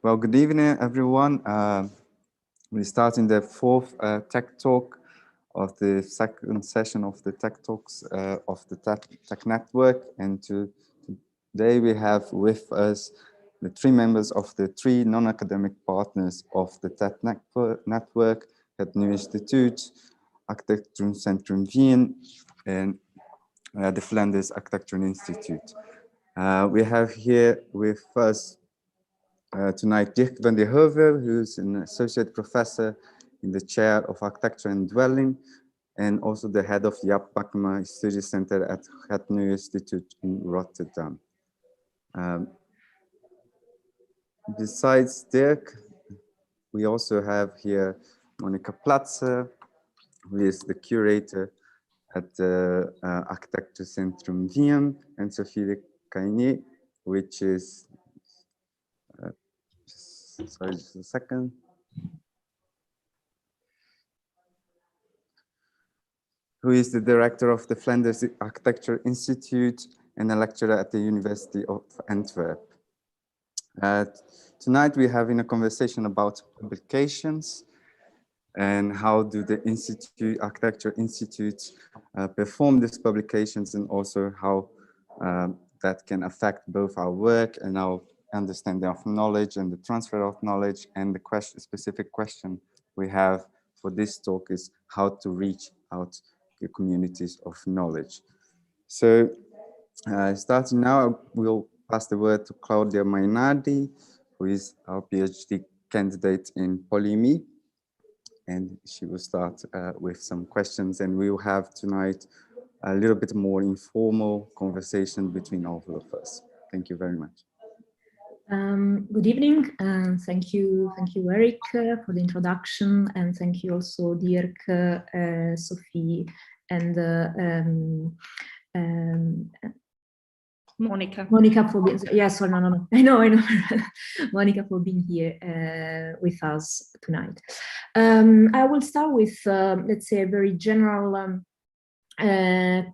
Well, good evening, everyone. We're starting the fourth Tech Talk of the second session of the Tech Talks of the Tech Network. And today we have with us the three members of the three non-academic partners of the Tech Network, het NU Instituut, Architecturencentrum Wien, and the Flanders Architecture Institute. We have here with us tonight Dirk van der Heuvel, who's an associate professor in the chair of architecture and dwelling, and also the head of the Jaap Bakkema Study Center at het NU Institute in Rotterdam. Besides Dirk, we also have here Monica Platzer, who is the curator at the Architecturecentrum Wien, and Sophie de Cagné, which is sorry, just a second. Who is the director of the Flanders Architecture Institute and a lecturer at the University of Antwerp. Tonight we're having a conversation about publications and how do the architecture institutes perform these publications, and also how that can affect both our work and our understanding of knowledge and the transfer of knowledge. And the specific question we have for this talk is how to reach out to communities of knowledge. So starting now, we'll pass the word to Claudia Mainardi, who is our PhD candidate in polymmy. And she will start with some questions, and we will have tonight a little bit more informal conversation between all of us. Thank you very much. Good evening, and thank you, Eric, for the introduction, and thank you also, Dirk, Sophie, and Monica for being, yes, or no, I know, Monica for being here with us tonight. I will start with, let's say, a very general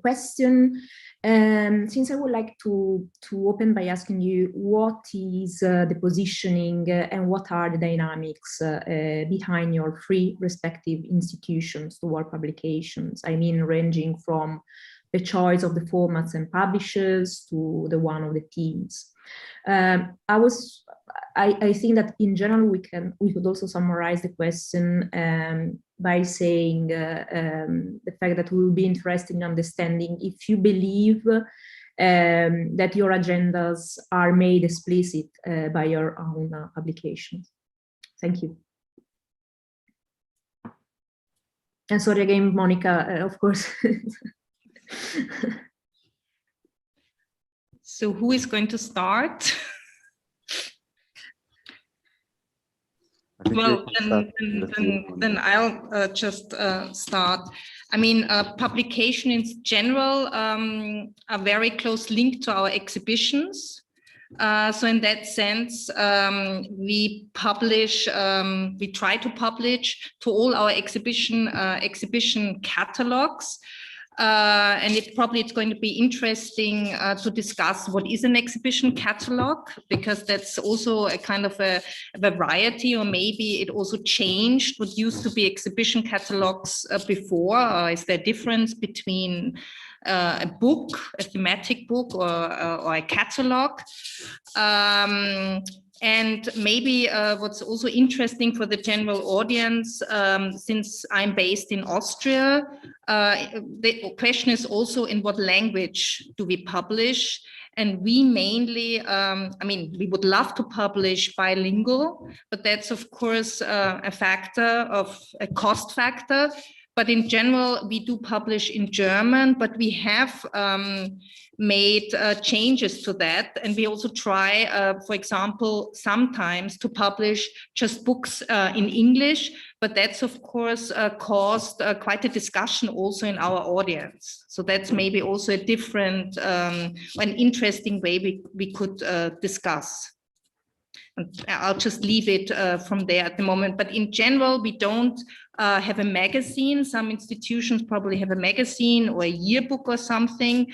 question. Since I would like to open by asking you what is the positioning and what are the dynamics behind your three respective institutions toward publications. I mean, ranging from the choice of the formats and publishers to the one of the teams. I think that in general we could also summarize the question by saying the fact that we will be interested in understanding if you believe that your agendas are made explicit by your own publications. Thank you. And sorry again, Monica, of course. So who is going to start? Well, then I'll just start. I mean, publication in general are very close linked to our exhibitions. So in that sense, we publish, we try to publish to all our exhibition catalogs. And it's going to be interesting to discuss what is an exhibition catalog, because that's also a kind of a variety, or maybe it also changed what used to be exhibition catalogs before. Is there a difference between a book, a thematic book, or a catalog? And maybe what's also interesting for the general audience, since I'm based in Austria, the question is also in what language do we publish? And we mainly, I mean, we would love to publish bilingual, but that's of course a cost factor. But in general, we do publish in German, but we have made changes to that. And we also try, for example, sometimes to publish just books in English, but that's of course caused quite a discussion also in our audience. So that's maybe also a different, an interesting way we could discuss. And I'll just leave it from there at the moment. But in general, we don't have a magazine. Some institutions probably have a magazine or a yearbook or something.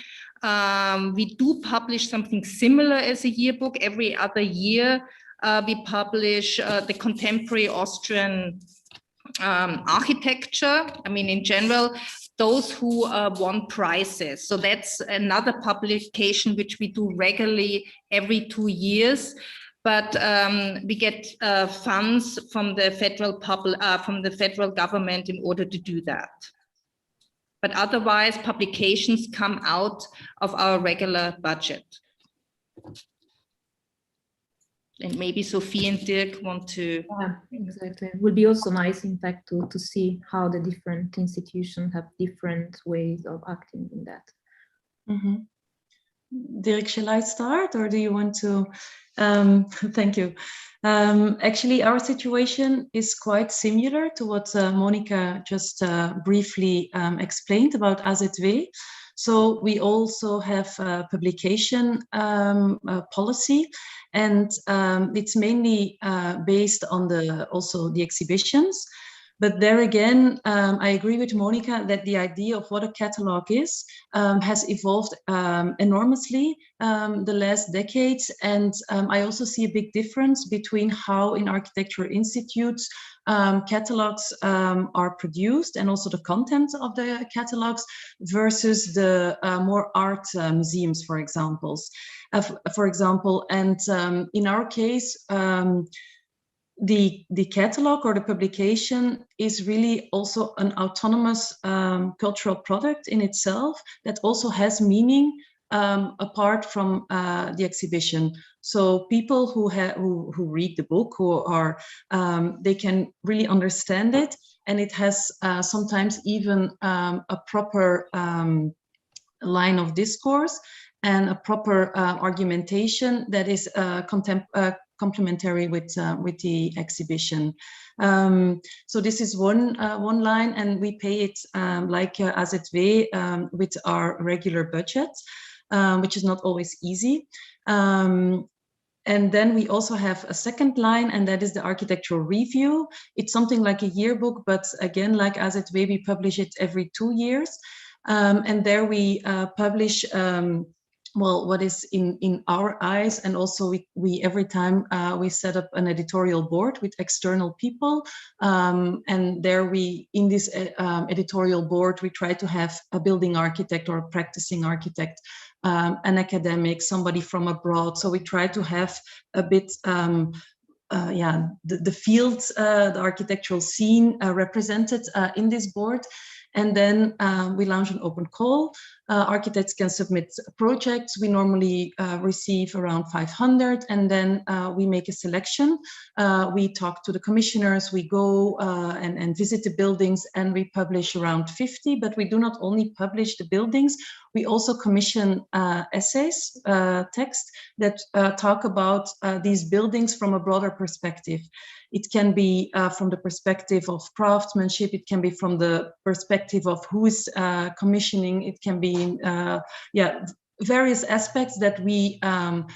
We do publish something similar as a yearbook every other year. we publish the contemporary Austrian architecture. I mean, in general, those who won prizes. So that's another publication which we do regularly every 2 years. But we get funds from the federal government in order to do that. But otherwise, publications come out of our regular budget. And maybe Sophie and Dirk want to... Yeah, exactly. It would be also nice, in fact, to see how the different institutions have different ways of acting in that. Mm-hmm. Dirk, shall I start, or do you want to? Thank you. Actually, our situation is quite similar to what Monica just briefly explained about AZW. So we also have a publication policy, and it's mainly based on also the exhibitions. But there again, I agree with Monica that the idea of what a catalog is has evolved enormously the last decades. And I also see a big difference between how in architecture institutes catalogs are produced and also the content of the catalogs versus the more art museums, for example. And in our case, the catalog or the publication is really also an autonomous cultural product in itself that also has meaning apart from the exhibition. So people who read the book, who are they can really understand it, and it has sometimes even a proper line of discourse and a proper argumentation that is complementary with the exhibition. So this is one line, and we pay it like AZW with our regular budget, which is not always easy. And then we also have a second line, and that is the architectural review. It's something like a yearbook, but again, like AZW, we publish it every 2 years. And there we publish well, what is in our eyes, and also we every time we set up an editorial board with external people, and there in this editorial board we try to have a building architect or a practicing architect, an academic, somebody from abroad. So we try to have a bit the field, the architectural scene represented in this board. And then we launch an open call. Architects can submit projects. We normally receive around 500, and then we make a selection. We talk to the commissioners, we go and visit the buildings, and we publish around 50, but we do not only publish the buildings, we also commission essays, text that talk about these buildings from a broader perspective. It can be from the perspective of craftsmanship, it can be from the perspective of who is commissioning, it can be various aspects that we come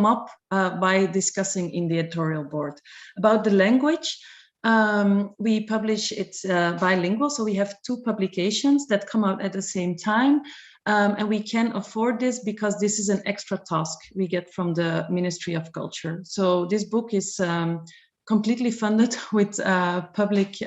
up by discussing in the editorial board. About the language, we publish it bilingual, so we have 2 publications that come out at the same time. And we can afford this because this is an extra task we get from the Ministry of Culture. So this book is completely funded with public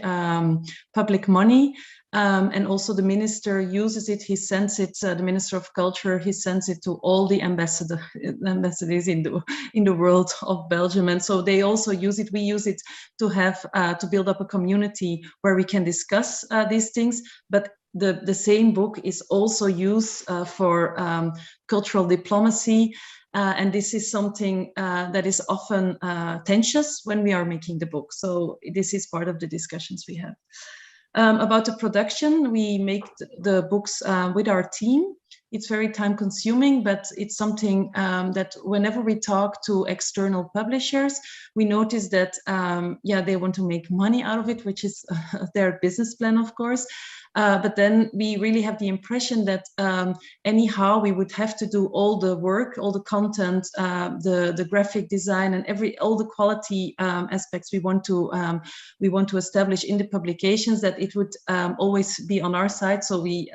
money. And also the minister uses it, he sends it, the Minister of Culture, he sends it to all the ambassadors in the world of Belgium. And so they also use it, we use it to have, to build up a community where we can discuss these things. But the same book is also used for cultural diplomacy. And this is something that is often tenuous when we are making the book. So this is part of the discussions we have. About the production, we make the books with our team. It's very time consuming, but it's something that whenever we talk to external publishers, we notice that, they want to make money out of it, which is their business plan, of course. But then we really have the impression that anyhow, we would have to do all the work, all the content, the graphic design, and all the quality aspects we want to establish in the publications, that it would always be on our side. So we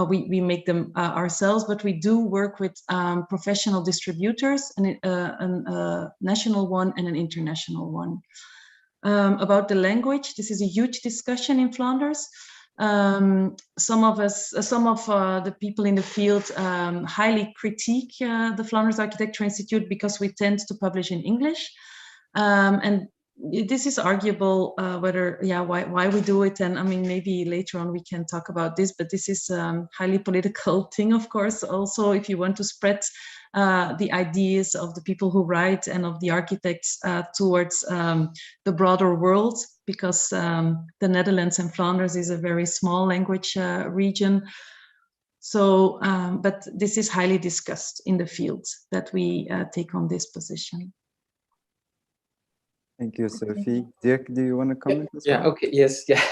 we make them ourselves, but we do work with professional distributors, and a national one and an international one. About the language, this is a huge discussion in Flanders. Some of the people in the field highly critique the Flanders Architecture Institute because we tend to publish in English, and this is arguable why we do it. And I mean, maybe later on we can talk about this, but this is a highly political thing, of course. Also, if you want to spread the ideas of the people who write and of the architects towards the broader world, because the Netherlands and Flanders is a very small language region. So, but this is highly discussed in the field that we take on this position. Thank you, Sophie. Dirk, do you want to comment as well? Yeah, okay, yes, yeah.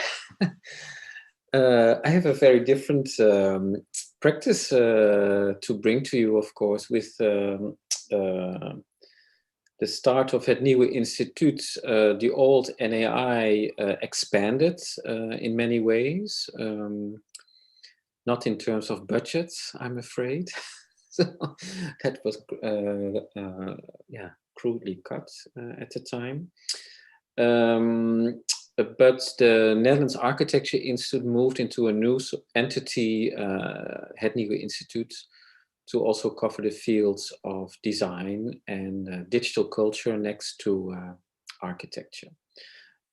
I have a very different practice to bring to you, of course, with the start of Het Nieuwe Instituut. The old NAI expanded in many ways, not in terms of budgets, I'm afraid. So that was, yeah, crudely cut at the time. But the Netherlands Architecture Institute moved into a new entity, Het Nieuwe Instituut, to also cover the fields of design and digital culture next to architecture.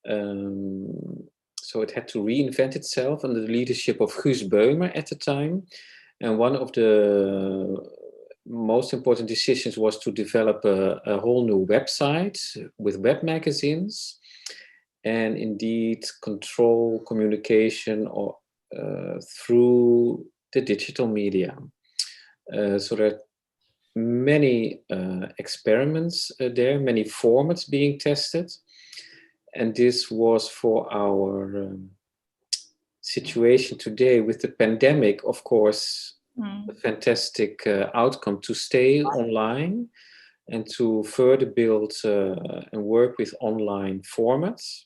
So it had to reinvent itself under the leadership of Guus Beumer at the time. And one of the most important decisions was to develop a whole new website with web magazines, and indeed control communication or through the digital media. So there are many experiments there, many formats being tested. And this was for our situation today with the pandemic, of course, a fantastic outcome to stay online and to further build and work with online formats.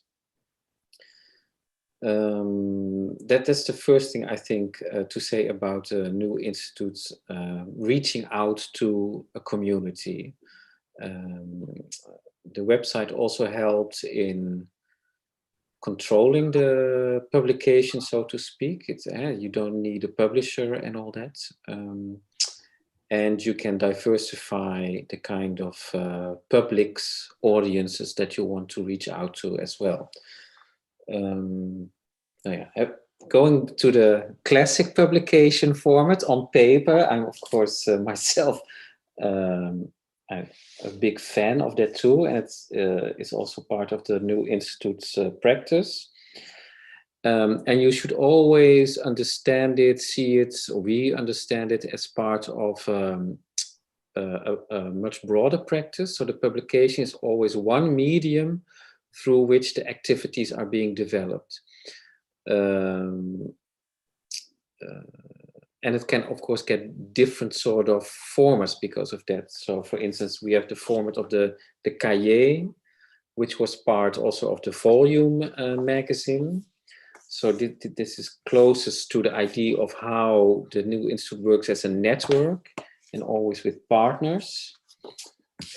That's the first thing I think to say about new institutes reaching out to a community. The website also helped in controlling the publication, so to speak. It's you don't need a publisher and all that. And you can diversify the kind of publics, audiences that you want to reach out to as well. Going to the classic publication format on paper, I'm of course myself I'm a big fan of that too, and it's also part of the New Institute's practice. And you should always understand it, see it, or we understand it as part of a much broader practice. So the publication is always one medium through which the activities are being developed. And it can, of course, get different sort of formats because of that. So, for instance, we have the format of the cahier, which was part also of the volume magazine. So this is closest to the idea of how the New Institute works as a network and always with partners.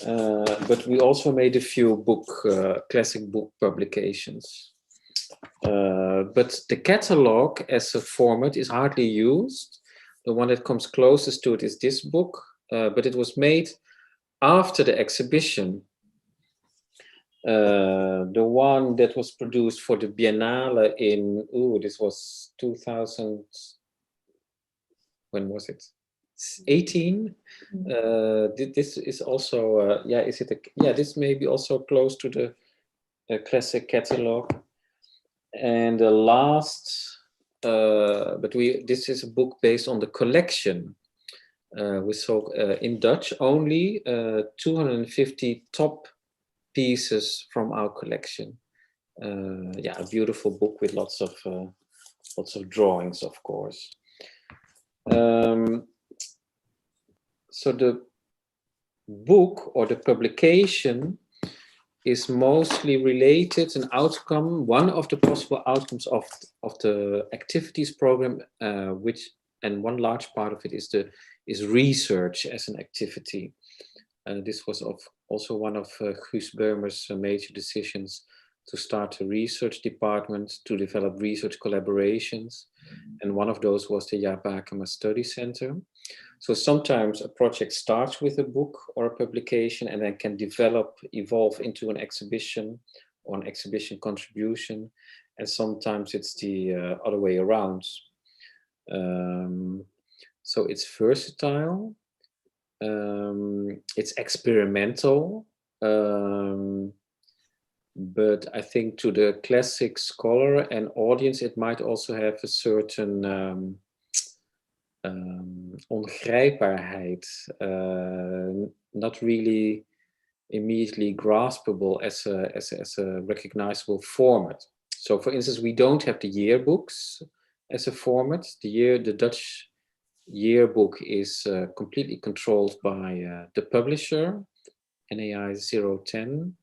But we also made a few classic book publications. But the catalog as a format is hardly used. The one that comes closest to it is this book, but it was made after the exhibition. The one that was produced for the Biennale in, this was 2000, when was it? 18. This is also, this may be also close to the classic catalog. And the last, this is a book based on the collection. We saw in Dutch only 250 top pieces from our collection. A beautiful book with lots of drawings, of course. So the book or the publication is mostly related, an outcome, one of the possible outcomes of the activities program, which and one large part of it is research as an activity. This was also one of Guus Beumer's major decisions, to start a research department, to develop research collaborations. And one of those was the Jaap Bakema Study Center. So sometimes a project starts with a book or a publication and then can evolve into an exhibition or an exhibition contribution. And sometimes it's the other way around. So it's versatile, it's experimental, but I think to the classic scholar and audience, it might also have a certain ongrijpbaarheid, not really immediately graspable as a recognizable format. So, for instance, we don't have the yearbooks as a format. The Dutch yearbook is completely controlled by the publisher, NAI 010.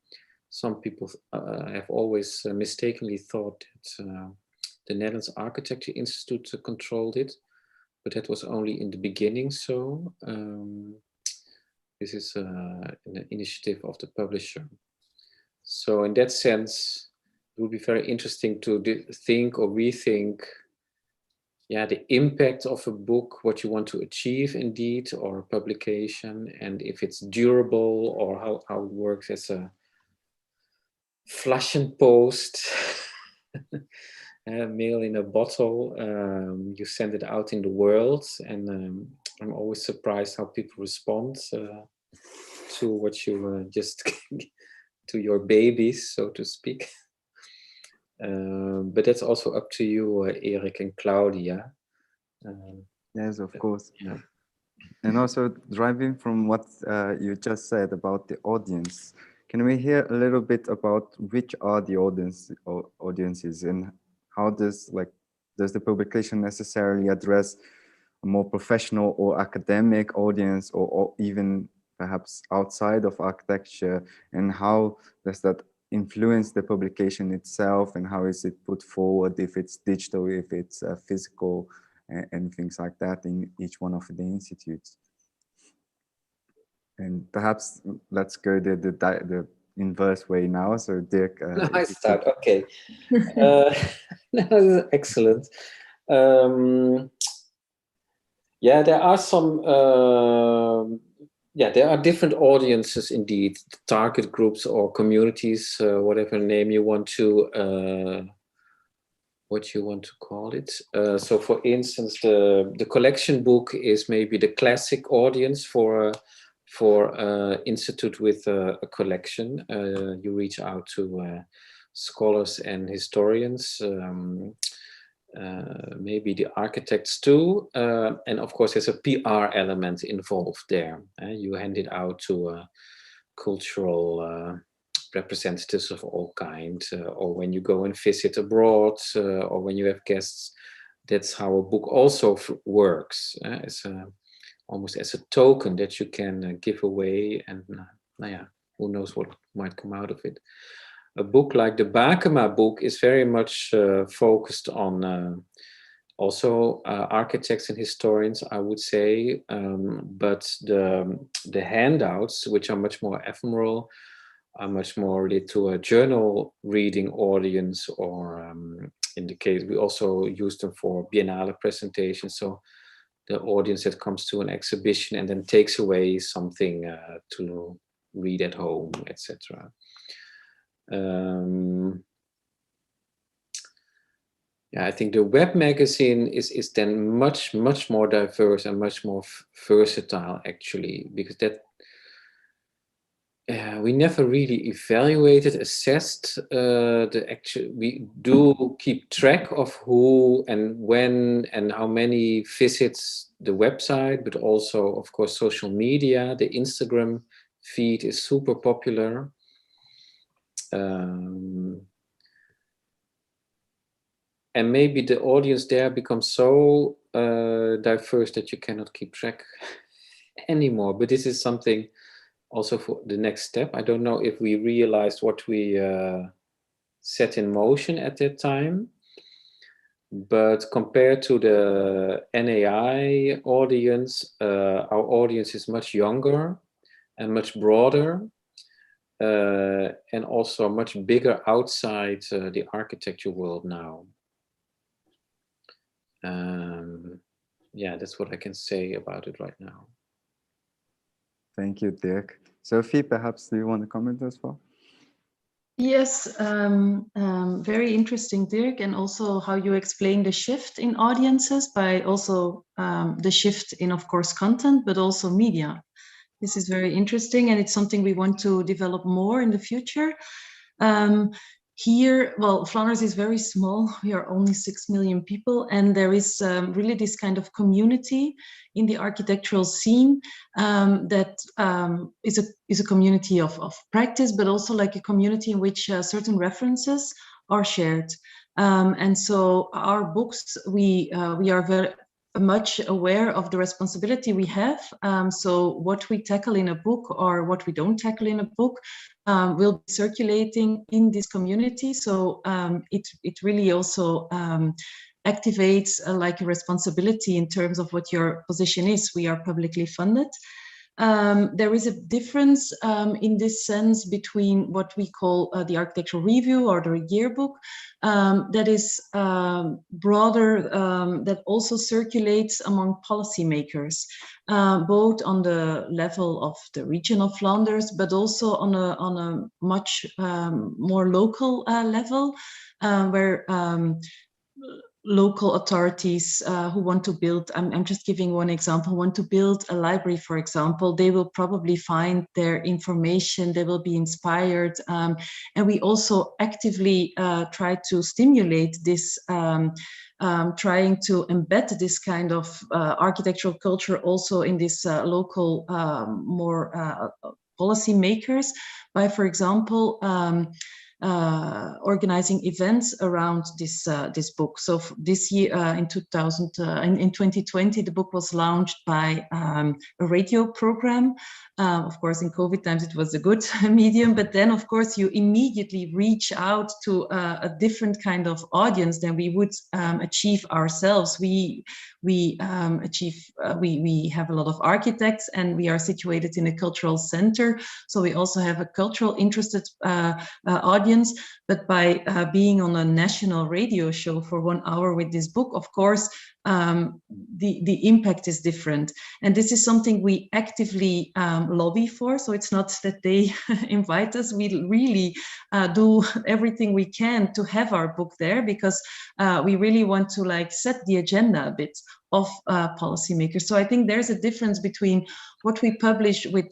Some people have always mistakenly thought that the Netherlands Architecture Institute controlled it, but that was only in the beginning. So this is an initiative of the publisher. So in that sense, it would be very interesting to think or rethink, the impact of a book, what you want to achieve indeed, or a publication, and if it's durable, or how it works as a Flaschenpost, mail in a bottle. You send it out in the world, and I'm always surprised how people respond to what you just to your babies, so to speak. But that's also up to you, Erik and Claudia. Yes, of course. Yeah. And also driving from what you just said about the audience, can we hear a little bit about which are the audiences, and how does the publication necessarily address a more professional or academic audience, or even perhaps outside of architecture, and how does that influence the publication itself, and how is it put forward, if it's digital, if it's physical, and things like that in each one of the institutes? And perhaps let's go the inverse way now. So Dirk, I start. Okay. Excellent. There are some. There are different audiences indeed, target groups or communities, whatever name you want to. What you want to call it. So, for instance, the collection book is maybe the classic audience for institute with a collection. You reach out to scholars and historians, maybe the architects too, and of course there's a PR element involved there. You hand it out to cultural representatives of all kinds, or when you go and visit abroad, or when you have guests. That's how a book also works, almost as a token that you can give away, and who knows what might come out of it. A book like the Bakema book is very much focused on also architects and historians, I would say, but the handouts, which are much more ephemeral, are much more related to a journal reading audience, or in the case, we also use them for Biennale presentations. So the audience that comes to an exhibition and then takes away something to read at home, etc. I think the web magazine is then much more diverse and much more versatile, actually, because that we never really evaluated, assessed the actual. We do keep track of who and when and how many visits the website, but also, of course, social media. The Instagram feed is super popular. And maybe the audience there becomes so diverse that you cannot keep track anymore. But this is something also for the next step. I don't know if we realized what we set in motion at that time. But compared to the NAI audience, our audience is much younger and much broader, and also much bigger outside the architecture world now. Yeah, that's what I can say about it right now. Thank you, Dirk. Sophie, perhaps do you want to comment as well? Yes, very interesting, Dirk, and also how you explain the shift in audiences by also the shift in, of course, content, but also media. This is very interesting, and it's something we want to develop more in the future. Here, well, Flanders is very small. We are only 6 million people, and there is really this kind of community in the architectural scene that is a community of practice, but also like a community in which certain references are shared. And so our books, we are very much aware of the responsibility we have. So what we tackle in a book or what we don't tackle in a book will be circulating in this community. So it really also activates like a responsibility in terms of what your position is. We are publicly funded. There is a difference in this sense between what we call the architectural review or the yearbook that is broader, that also circulates among policymakers, both on the level of the region of Flanders, but also on a much more local level, where local authorities who want to build, I'm just giving one example, want to build a library, for example, they will probably find their information, they will be inspired. And we also actively try to stimulate this, trying to embed this kind of architectural culture also in this local, more policy makers by, for example, organizing events around this book. So this year, in 2020, the book was launched by a radio program. Of course, in COVID times, it was a good medium, but then, of course, you immediately reach out to a different kind of audience than we would achieve ourselves. We have a lot of architects, and we are situated in a cultural center. So we also have a cultural interested audience. But by being on a national radio show for 1 hour with this book, of course, the impact is different. And this is something we actively lobby for. So it's not that they invite us. We really do everything we can to have our book there, because we really want to like set the agenda a bit of policymakers. So I think there's a difference between what we publish with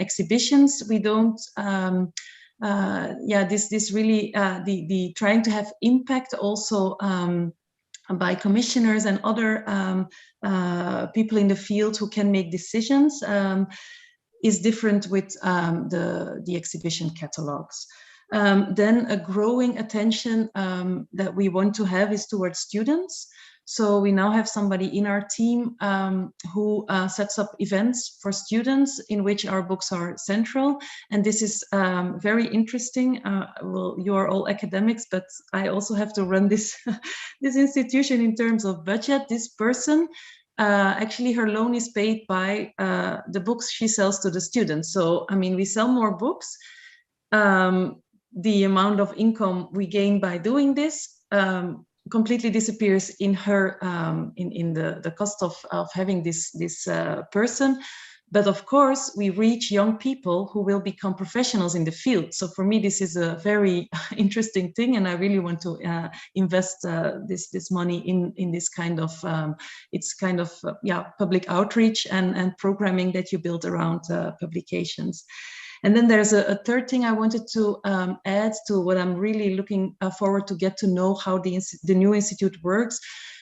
exhibitions. We don't this really the trying to have impact also by commissioners and other people in the field who can make decisions is different with the exhibition catalogs. Then a growing attention that we want to have is towards students. So we now have somebody in our team who sets up events for students in which our books are central. And this is very interesting. Well, you are all academics, but I also have to run this, this institution in terms of budget. This person, actually her loan is paid by the books she sells to the students. So, I mean, we sell more books. The amount of income we gain by doing this completely disappears in her in the cost of having this person. But of course, we reach young people who will become professionals in the field. So for me, this is a very interesting thing, and I really want to invest this money in this kind of it's kind of public outreach and programming that you build around publications. And then there's a third thing I wanted to add to what I'm really looking forward to get to know how the new institute works,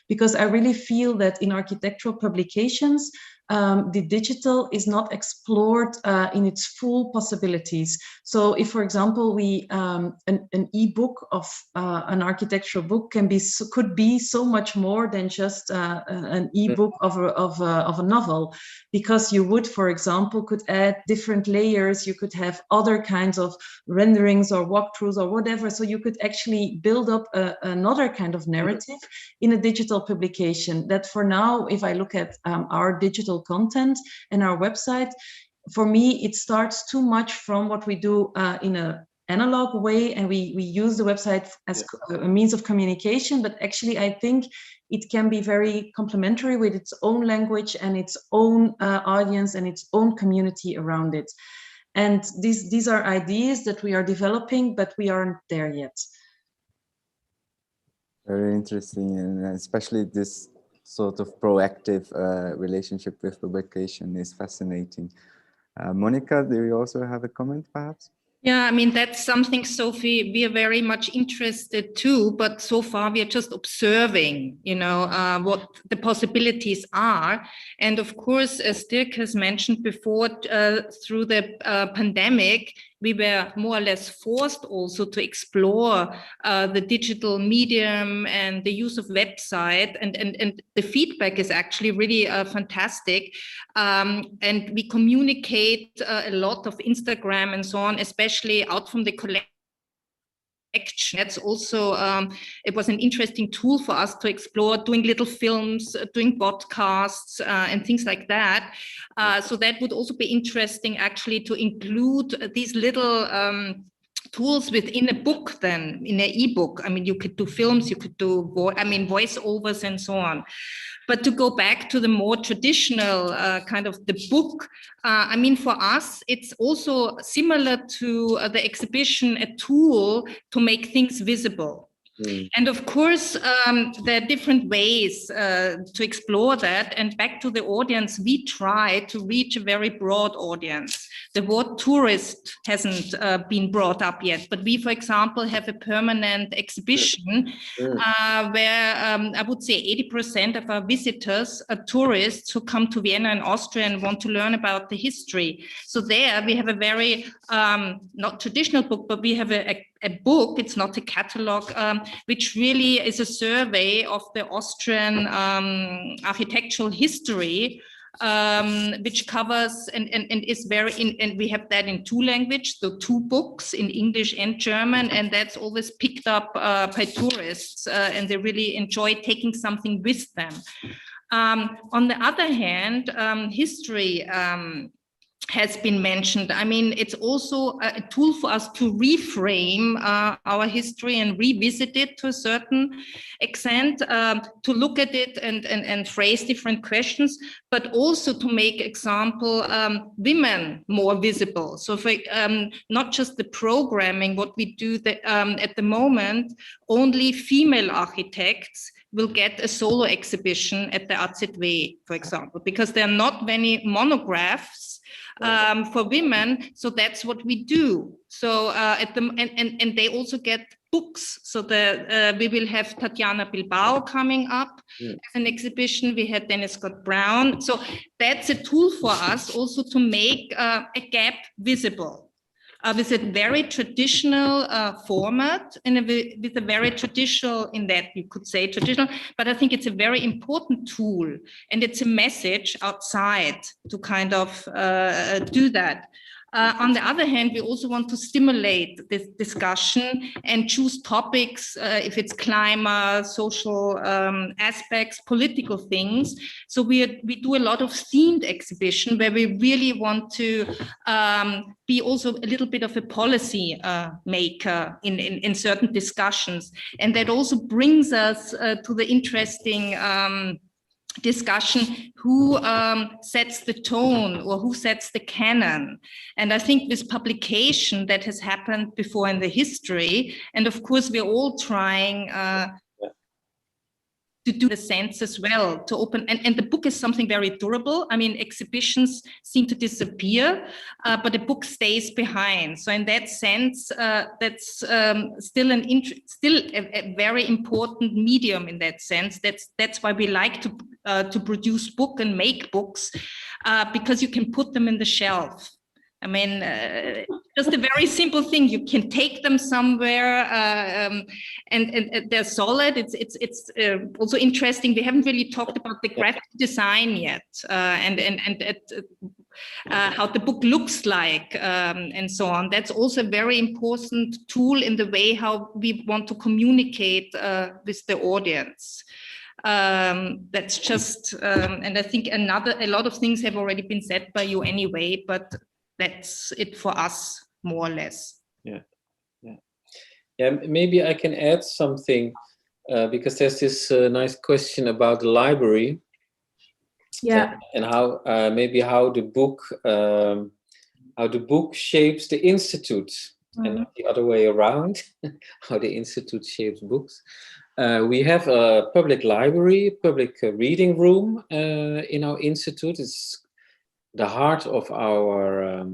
because I really feel that in architectural publications, the digital is not explored in its full possibilities. So if, for example, an e-book of an architectural book could be so much more than just an e-book of a novel, because you would, for example, could add different layers, you could have other kinds of renderings or walkthroughs or whatever, so you could actually build up another kind of narrative in a digital publication. That for now, if I look at our digital content and our website, for me it starts too much from what we do in an analog way, and we use the website as a means of communication, but actually I think it can be very complementary with its own language and its own audience and its own community around it. And these are ideas that we are developing, but we aren't there yet. Very interesting, and especially this sort of proactive relationship with publication is fascinating. Monica, do you also have a comment, perhaps? Yeah, I mean, that's something, Sophie, we are very much interested too, but so far we are just observing, you know, what the possibilities are. And of course, as Dirk has mentioned before, through the pandemic, we were more or less forced also to explore the digital medium and the use of website, and the feedback is actually really fantastic. And we communicate a lot of Instagram and so on, especially out from the collection. That's also, it was an interesting tool for us to explore, doing little films, doing podcasts and things like that. So that would also be interesting actually to include these little tools within a book, then in an ebook. I mean, you could do films, you could do, voiceovers and so on. But to go back to the more traditional kind of the book, I mean, for us, it's also similar to the exhibition, a tool to make things visible. And of course, there are different ways to explore that. And back to the audience, we try to reach a very broad audience. The word tourist hasn't been brought up yet, but we, for example, have a permanent exhibition where I would say 80% of our visitors are tourists who come to Vienna and Austria and want to learn about the history. So there we have a very, not traditional book, but we have a book, it's not a catalog, which really is a survey of the Austrian architectural history, which covers and is very, and we have that in two languages, so two books in English and German, and that's always picked up by tourists, and they really enjoy taking something with them. On the other hand, history has been mentioned. I mean, it's also a tool for us to reframe our history and revisit it to a certain extent, to look at it and phrase different questions, but also to make, example, women more visible. So for, not just the programming, what we do at the moment, only female architects will get a solo exhibition at the AZW, for example, because there are not many monographs for women, so that's what we do. So and they also get books. So we will have Tatiana Bilbao coming up as an exhibition. We had Dennis Scott Brown. So that's a tool for us also to make a gap visible. With a very traditional format and with a very traditional, in that you could say traditional, but I think it's a very important tool and it's a message outside to kind of do that. On the other hand, we also want to stimulate this discussion and choose topics, if it's climate, social aspects, political things. So we do a lot of themed exhibition where we really want to be also a little bit of a policy maker in certain discussions. And that also brings us to the interesting discussion, who sets the tone or who sets the canon. And I think this publication that has happened before in the history, and of course we're all trying to do the sense as well, to open, and the book is something very durable. I mean, exhibitions seem to disappear, but the book stays behind. So in that sense, that's still a very important medium in that sense. That's why we like to produce book and make books, because you can put them in the shelf. I mean, just a very simple thing. You can take them somewhere, and they're solid. It's also interesting. We haven't really talked about the graphic design yet, and how the book looks like, and so on. That's also a very important tool in the way how we want to communicate with the audience. That's just, and I think a lot of things have already been said by you anyway, but that's it for us, more or less. Yeah, maybe I can add something, because there's this nice question about the library. Yeah. And how maybe how the book shapes the institute, and not the other way around, how the institute shapes books. We have a public library, public reading room in our institute. It's the heart of our,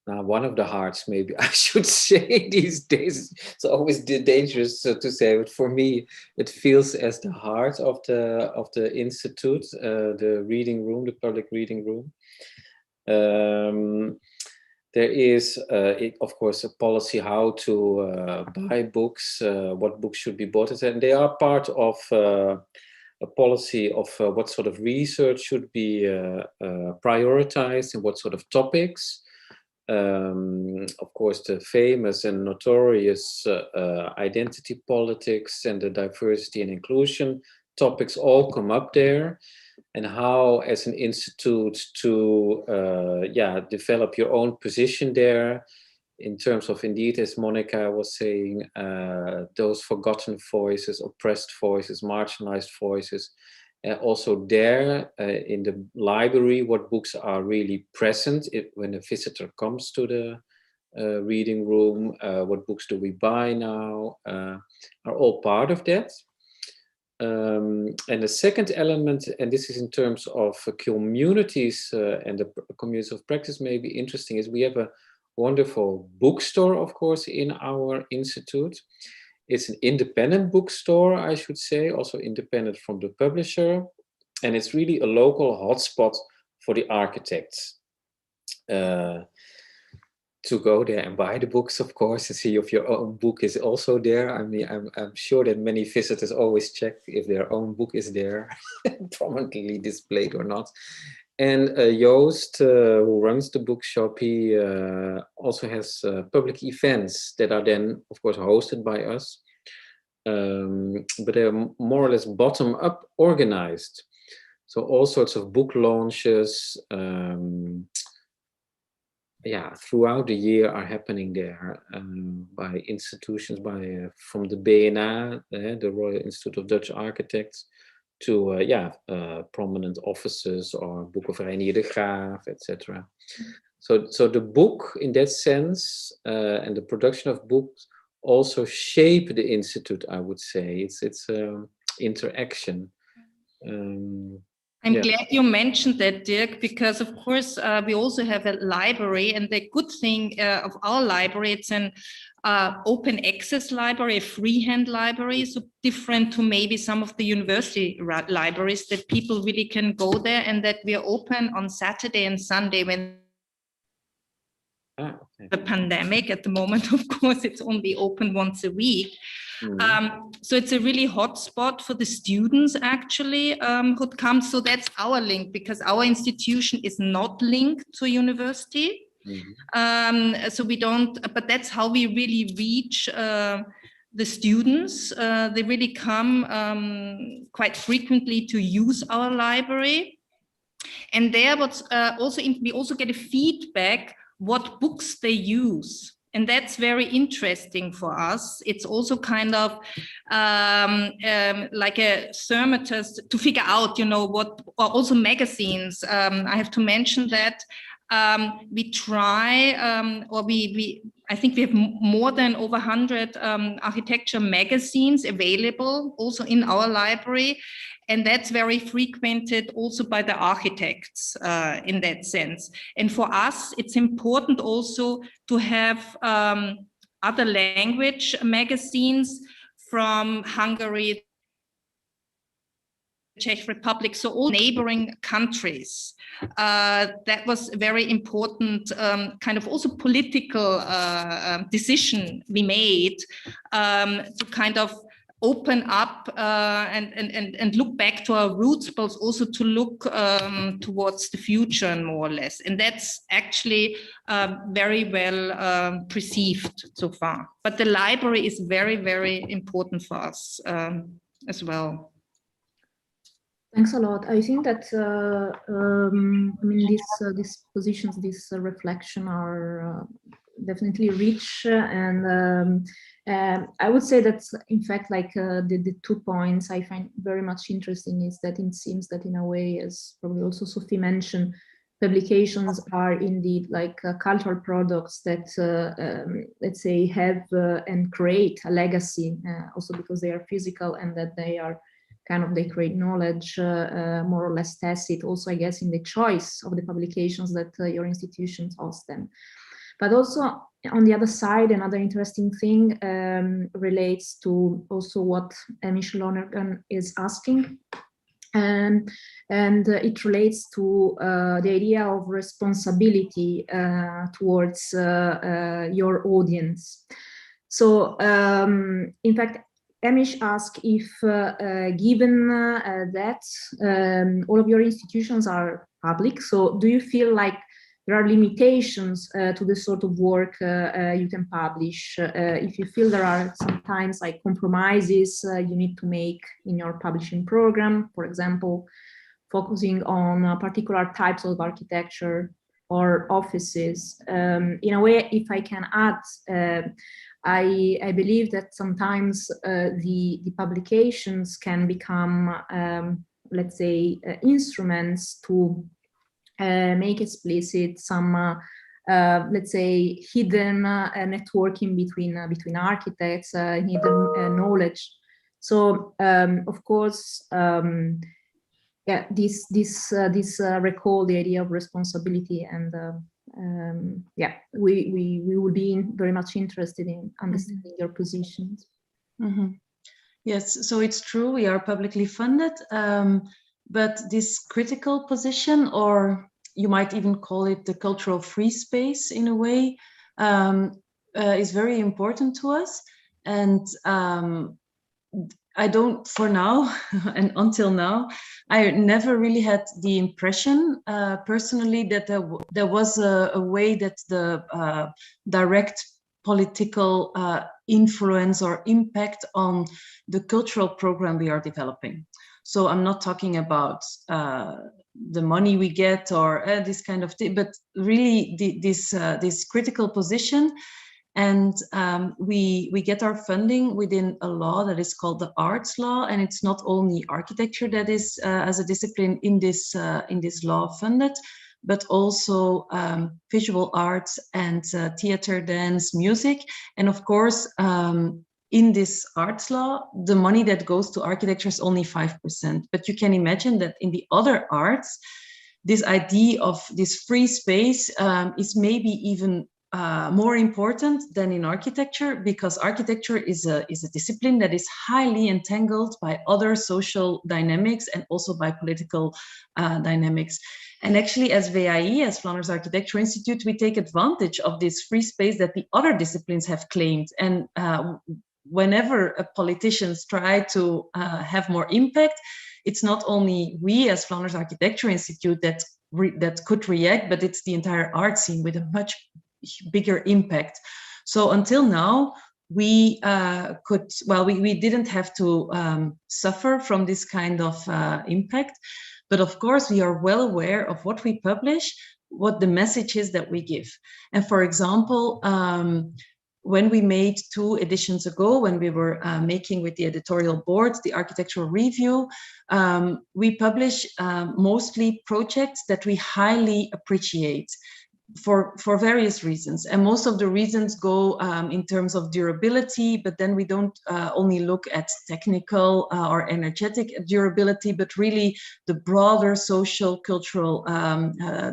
one of the hearts, maybe I should say these days. It's always dangerous to say, but for me, it feels as the heart of the institute, the reading room, the public reading room. There is, of course, a policy how to buy books, what books should be bought, and they are part of a policy of what sort of research should be prioritized and what sort of topics. Of course, the famous and notorious identity politics and the diversity and inclusion topics all come up there, and how, as an institute, to develop your own position there in terms of, indeed, as Monica was saying, those forgotten voices, oppressed voices, marginalized voices. Also there in the library, what books are really present when a visitor comes to the reading room, what books do we buy now, are all part of that. And the second element, and this is in terms of communities and the communities of practice, may be interesting, is we have a wonderful bookstore, of course, in our institute. It's an independent bookstore, I should say, also independent from the publisher. And it's really a local hotspot for the architects to go there and buy the books, of course, to see if your own book is also there. I mean, I'm sure that many visitors always check if their own book is there, prominently displayed or not. And Joost, who runs the bookshop, he also has public events that are then, of course, hosted by us. But they're more or less bottom-up organized. So all sorts of book launches, throughout the year are happening there by institutions, from the BNA, the Royal Institute of Dutch Architects, to prominent offices or Boek of Reinier de Graaf, etc. So the book, in that sense, and the production of books also shape the institute, I would say. It's interaction. I'm glad you mentioned that, Dirk, because of course we also have a library, and the good thing of our library, it's an open access library, a freehand library, so different to maybe some of the university libraries, that people really can go there, and that we are open on Saturday and Sunday when the pandemic. At the moment, of course, it's only open once a week. So it's a really hot spot for the students, actually, who come. So that's our link, because our institution is not linked to university. So we don't, but that's how we really reach the students. They really come quite frequently to use our library. And there, we also get a feedback what books they use. And that's very interesting for us. It's also kind of like a thermometer to figure out, what, or also magazines. I have to mention that we try, I think we have more than over 100 architecture magazines available also in our library. And that's very frequented also by the architects in that sense. And for us, it's important also to have other language magazines from Hungary, Czech Republic, so all neighboring countries. That was a very important kind of also political decision we made to kind of open up and look back to our roots, but also to look towards the future more or less. And that's actually very well perceived so far. But the library is very, very important for us as well. Thanks a lot. I think that I mean these positions, this reflection are definitely rich, and I would say that in fact, like the 2 points I find very much interesting is that it seems that in a way, as probably also Sophie mentioned, publications are indeed like cultural products that let's say have and create a legacy, also because they are physical and that they are they create knowledge, more or less tacit, also I guess in the choice of the publications that your institutions host them. But also on the other side, another interesting thing relates to also what Amish Lonergan is asking. And it relates to the idea of responsibility towards your audience. So in fact, Amish asked if, given that all of your institutions are public, so do you feel like there are limitations to the sort of work you can publish? If you feel there are sometimes like compromises you need to make in your publishing program, for example, focusing on particular types of architecture or offices. In a way, if I can add, I believe that sometimes the publications can become, let's say, instruments to make explicit some, let's say, hidden networking between architects, hidden knowledge. So, of course, yeah, this recall the idea of responsibility, and yeah, we will be very much interested in understanding your positions. Yes, so it's true, we are publicly funded, but this critical position, or you might even call it the cultural free space in a way, is very important to us. And I don't, for now, and until now, I never really had the impression personally that there was a way that the direct political influence or impact on the cultural program we are developing. So I'm not talking about the money we get or this kind of thing, but really this critical position. And we get our funding within a law that is called the arts law, and it's not only architecture that is as a discipline in this law funded, but also visual arts and theater, dance, music. And of course, in this arts law, the money that goes to architecture is only 5%. But you can imagine that in the other arts, this idea of this free space is maybe even more important than in architecture, because architecture is a discipline that is highly entangled by other social dynamics and also by political dynamics. And actually, as VAI, as Flanders Architecture Institute, we take advantage of this free space that the other disciplines have claimed. And whenever politicians try to have more impact, it's not only we as Flanders Architecture Institute that could react, but it's the entire art scene with a much bigger impact. So until now, we we didn't have to suffer from this kind of impact. But of course, we are well aware of what we publish, what the message is that we give. And for example, when we made 2 editions ago, when we were making with the editorial board the architectural review, we publish mostly projects that we highly appreciate for various reasons. And most of the reasons go in terms of durability, but then we don't only look at technical or energetic durability, but really the broader social, cultural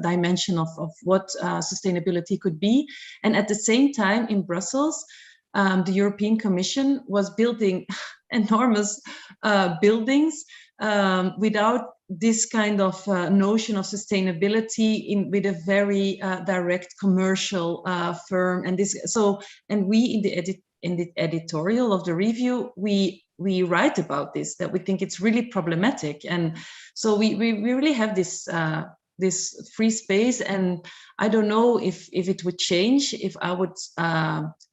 dimension of what sustainability could be. And at the same time, in Brussels, the European Commission was building enormous buildings without this kind of notion of sustainability with a very direct commercial firm. And we in the editorial of the review, we write about this, that we think it's really problematic. And so we really have this this free space, and I don't know if it would change if I would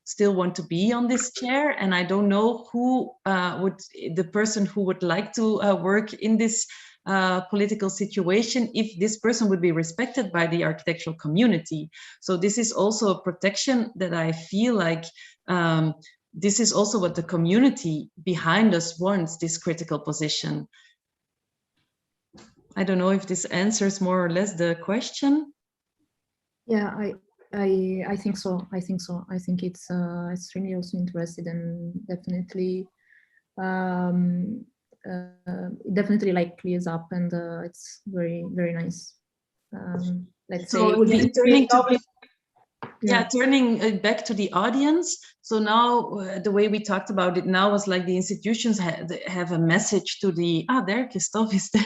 still want to be on this chair, and I don't know who the person who would like to work in this political situation, if this person would be respected by the architectural community. So this is also a protection that I feel like this is also what the community behind us wants, this critical position. I don't know if this answers more or less the question. Yeah, I think so. I think so. I think it's really also interested, and definitely definitely like clears up, and it's very, very nice. Let's say it would be turning turning back to the audience. So now the way we talked about it now was like the institutions have a message to the there Christophe is there.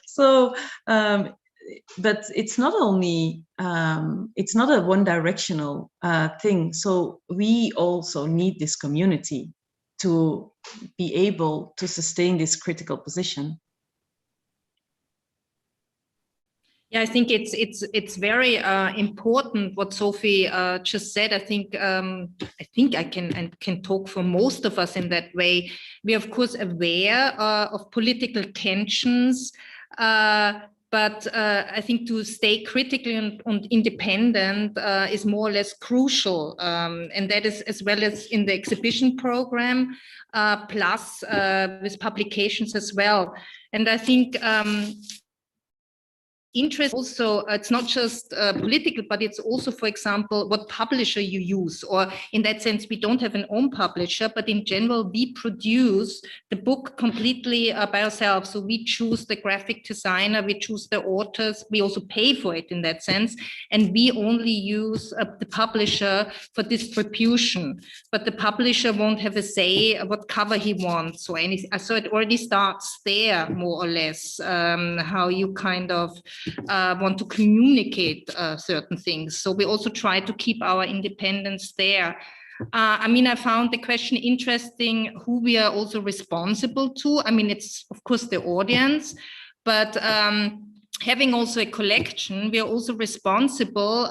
So but it's not only it's not a one-directional thing. So we also need this community to be able to sustain this critical position. Yeah, I think it's very important what Sophie just said. I think I can talk for most of us in that way. We are of course aware of political tensions, but I think to stay critical and independent is more or less crucial, and that is as well as in the exhibition program, plus with publications as well. And I think interest also, it's not just political, but it's also, for example, what publisher you use, or in that sense, we don't have an own publisher, but in general, we produce the book completely by ourselves. So we choose the graphic designer, we choose the authors, we also pay for it in that sense, and we only use the publisher for distribution, but the publisher won't have a say what cover he wants or anything. So it already starts there, more or less, how you kind of want to communicate certain things. So we also try to keep our independence there. I mean, I found the question interesting, who we are also responsible to. I mean, it's of course the audience, but having also a collection, we are also responsible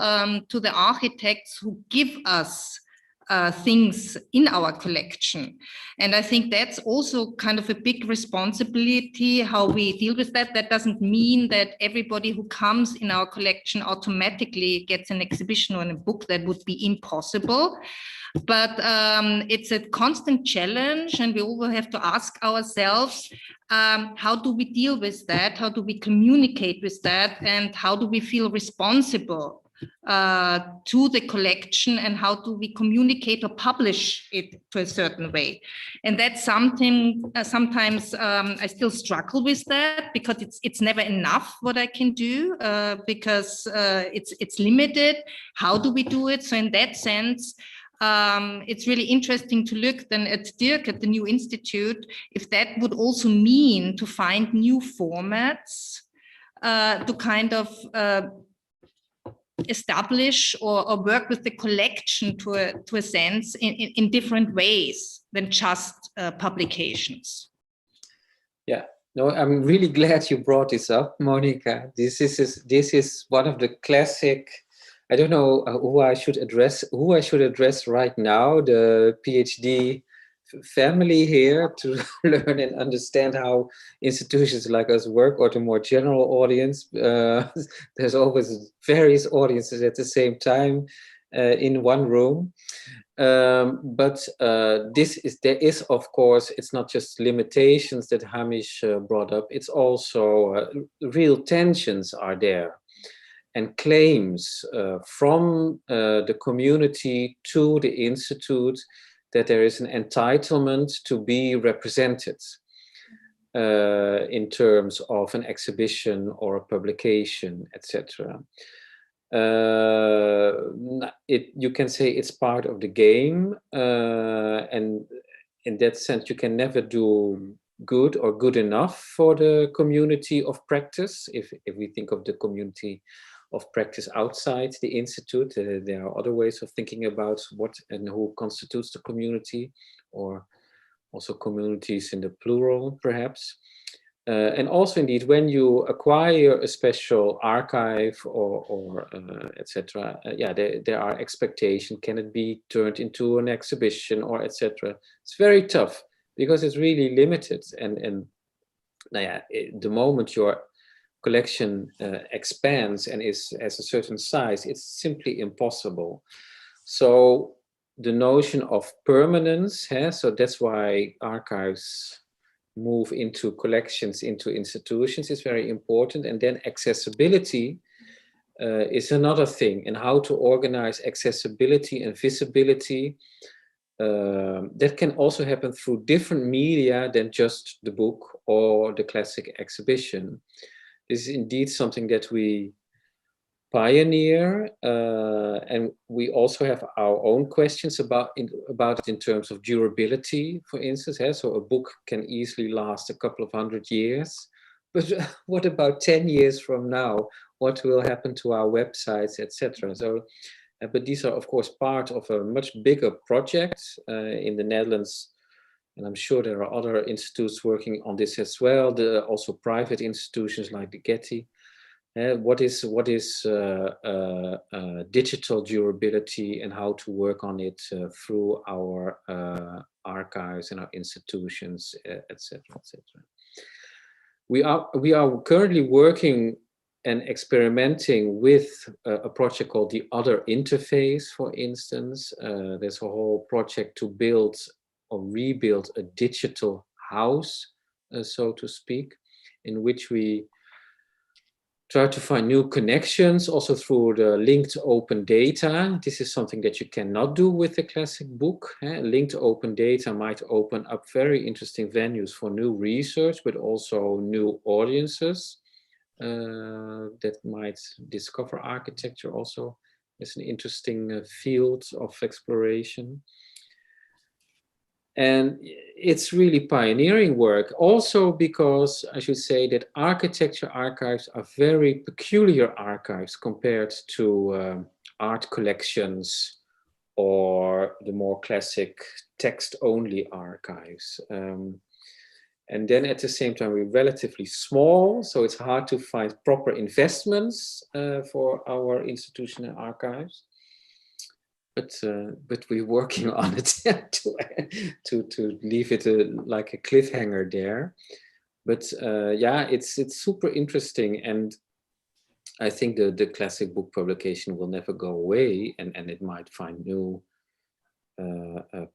to the architects who give us things in our collection. And I think that's also kind of a big responsibility, how we deal with that. That doesn't mean that everybody who comes in our collection automatically gets an exhibition or a book. That would be impossible. But it's a constant challenge, and we all have to ask ourselves, how do we deal with that? How do we communicate with that? And how do we feel responsible to the collection, and how do we communicate or publish it to a certain way? And that's something sometimes I still struggle with that, because it's never enough what I can do, because it's limited. How do we do it? So in that sense, it's really interesting to look then at Dirk, at the new institute, if that would also mean to find new formats to kind of establish or work with the collection to a sense in different ways than just publications. Yeah, no, I'm really glad you brought this up, Monica. This is one of the classic. I don't know who I should address right now, the PhD family here, to learn and understand how institutions like us work, or the more general audience. There's always various audiences at the same time in one room. But there is, of course, it's not just limitations that Hamish brought up, it's also real tensions are there, and claims from the community to the institute that there is an entitlement to be represented in terms of an exhibition or a publication, etc. You can say it's part of the game, and in that sense, you can never do good or good enough for the community of practice. If we think of the community of practice outside the institute, there are other ways of thinking about what and who constitutes the community, or also communities in the plural, perhaps. And also, indeed, when you acquire a special archive or etc., yeah, there are expectations. Can it be turned into an exhibition or etc.? It's very tough because it's really limited. And yeah, the moment your collection expands and is as a certain size, it's simply impossible. So the notion of permanence, so that's why archives move into collections, into institutions, is very important. And then accessibility is another thing, and how to organize accessibility and visibility. That can also happen through different media than just the book or the classic exhibition. This is indeed something that we pioneer, and we also have our own questions about it in terms of durability, for instance. So a book can easily last a couple of 100 years, but what about 10 years from now? What will happen to our websites, etc.? So, but these are of course part of a much bigger project in the Netherlands, and I'm sure there are other institutes working on this as well. Also private institutions like the Getty. What is digital durability, and how to work on it through our archives and our institutions, etc., etc. We are currently working and experimenting with a project called the Other Interface, for instance. There's a whole project to build or rebuild a digital house, so to speak, in which we try to find new connections also through the linked open data. This is something that you cannot do with the classic book. Linked open data might open up very interesting venues for new research, but also new audiences that might discover architecture also as an interesting field of exploration. And it's really pioneering work, also because I should say that architecture archives are very peculiar archives compared to art collections or the more classic text-only archives. And then at the same time, we're relatively small, so it's hard to find proper investments for our institutional archives. But we're working on it to leave it like a cliffhanger there. But yeah, it's super interesting, and I think the classic book publication will never go away, and it might find new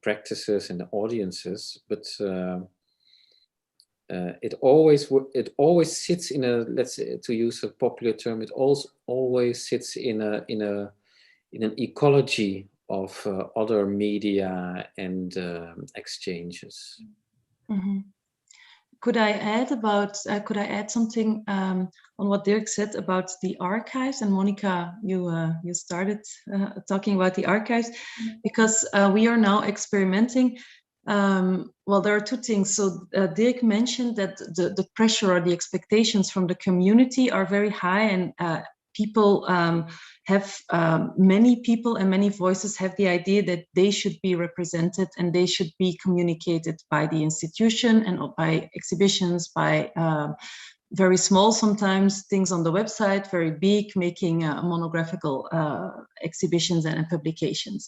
practices and audiences. But it always sits in a, let's say, to use a popular term, it always sits in an ecology of other media and exchanges. Mm-hmm. Could I add something on what Dirk said about the archives? And Monica, you started talking about the archives, because we are now experimenting. Well, there are two things. So Dirk mentioned that the pressure or the expectations from the community are very high, and people many people and many voices have the idea that they should be represented and they should be communicated by the institution and by exhibitions, by very small sometimes things on the website, very big, making monographical exhibitions and publications.